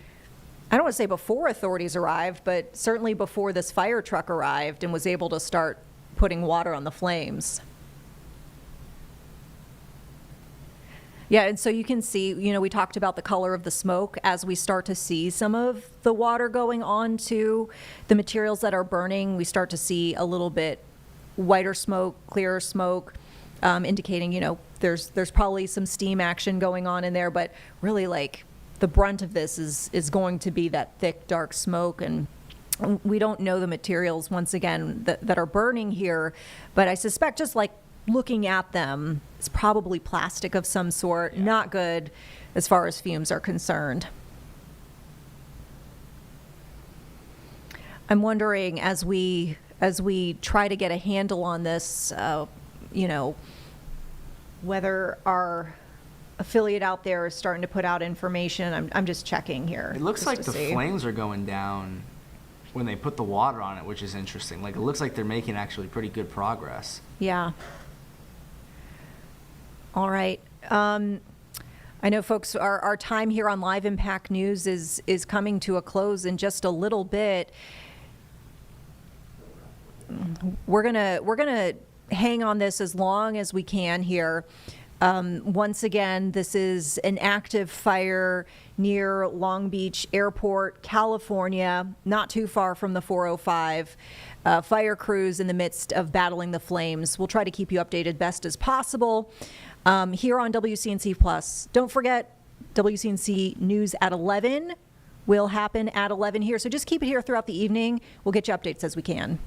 I don't want to say before authorities arrived, but certainly before this fire truck arrived and was able to start putting water on the flames. Yeah, and so you can see, we talked about the color of the smoke. As we start to see some of the water going on to the materials that are burning, we start to see a little bit whiter smoke, clearer smoke, indicating, there's probably some steam action going on in there, but really like the brunt of this is going to be that thick, dark smoke. And we don't know the materials, once again, that are burning here, but I suspect just like looking at them, it's probably plastic of some sort. Yeah. Not good as far as fumes are concerned. I'm wondering, as we try to get a handle on this, whether our affiliate out there is starting to put out information. I'm just checking here. It looks like the flames are going down when they put the water on it, which is interesting. Like, it looks like they're making actually pretty good progress. Yeah. All right. I know, folks, our time here on Live Impact News is coming to a close in just a little bit. We're gonna hang on this as long as we can here. Once again, this is an active fire near Long Beach Airport, California, not too far from the 405. Fire crews in the midst of battling the flames. We'll try to keep you updated best as possible here on WCNC Plus. Don't forget, WCNC News at 11 will happen at 11 here. So just keep it here throughout the evening. We'll get you updates as we can.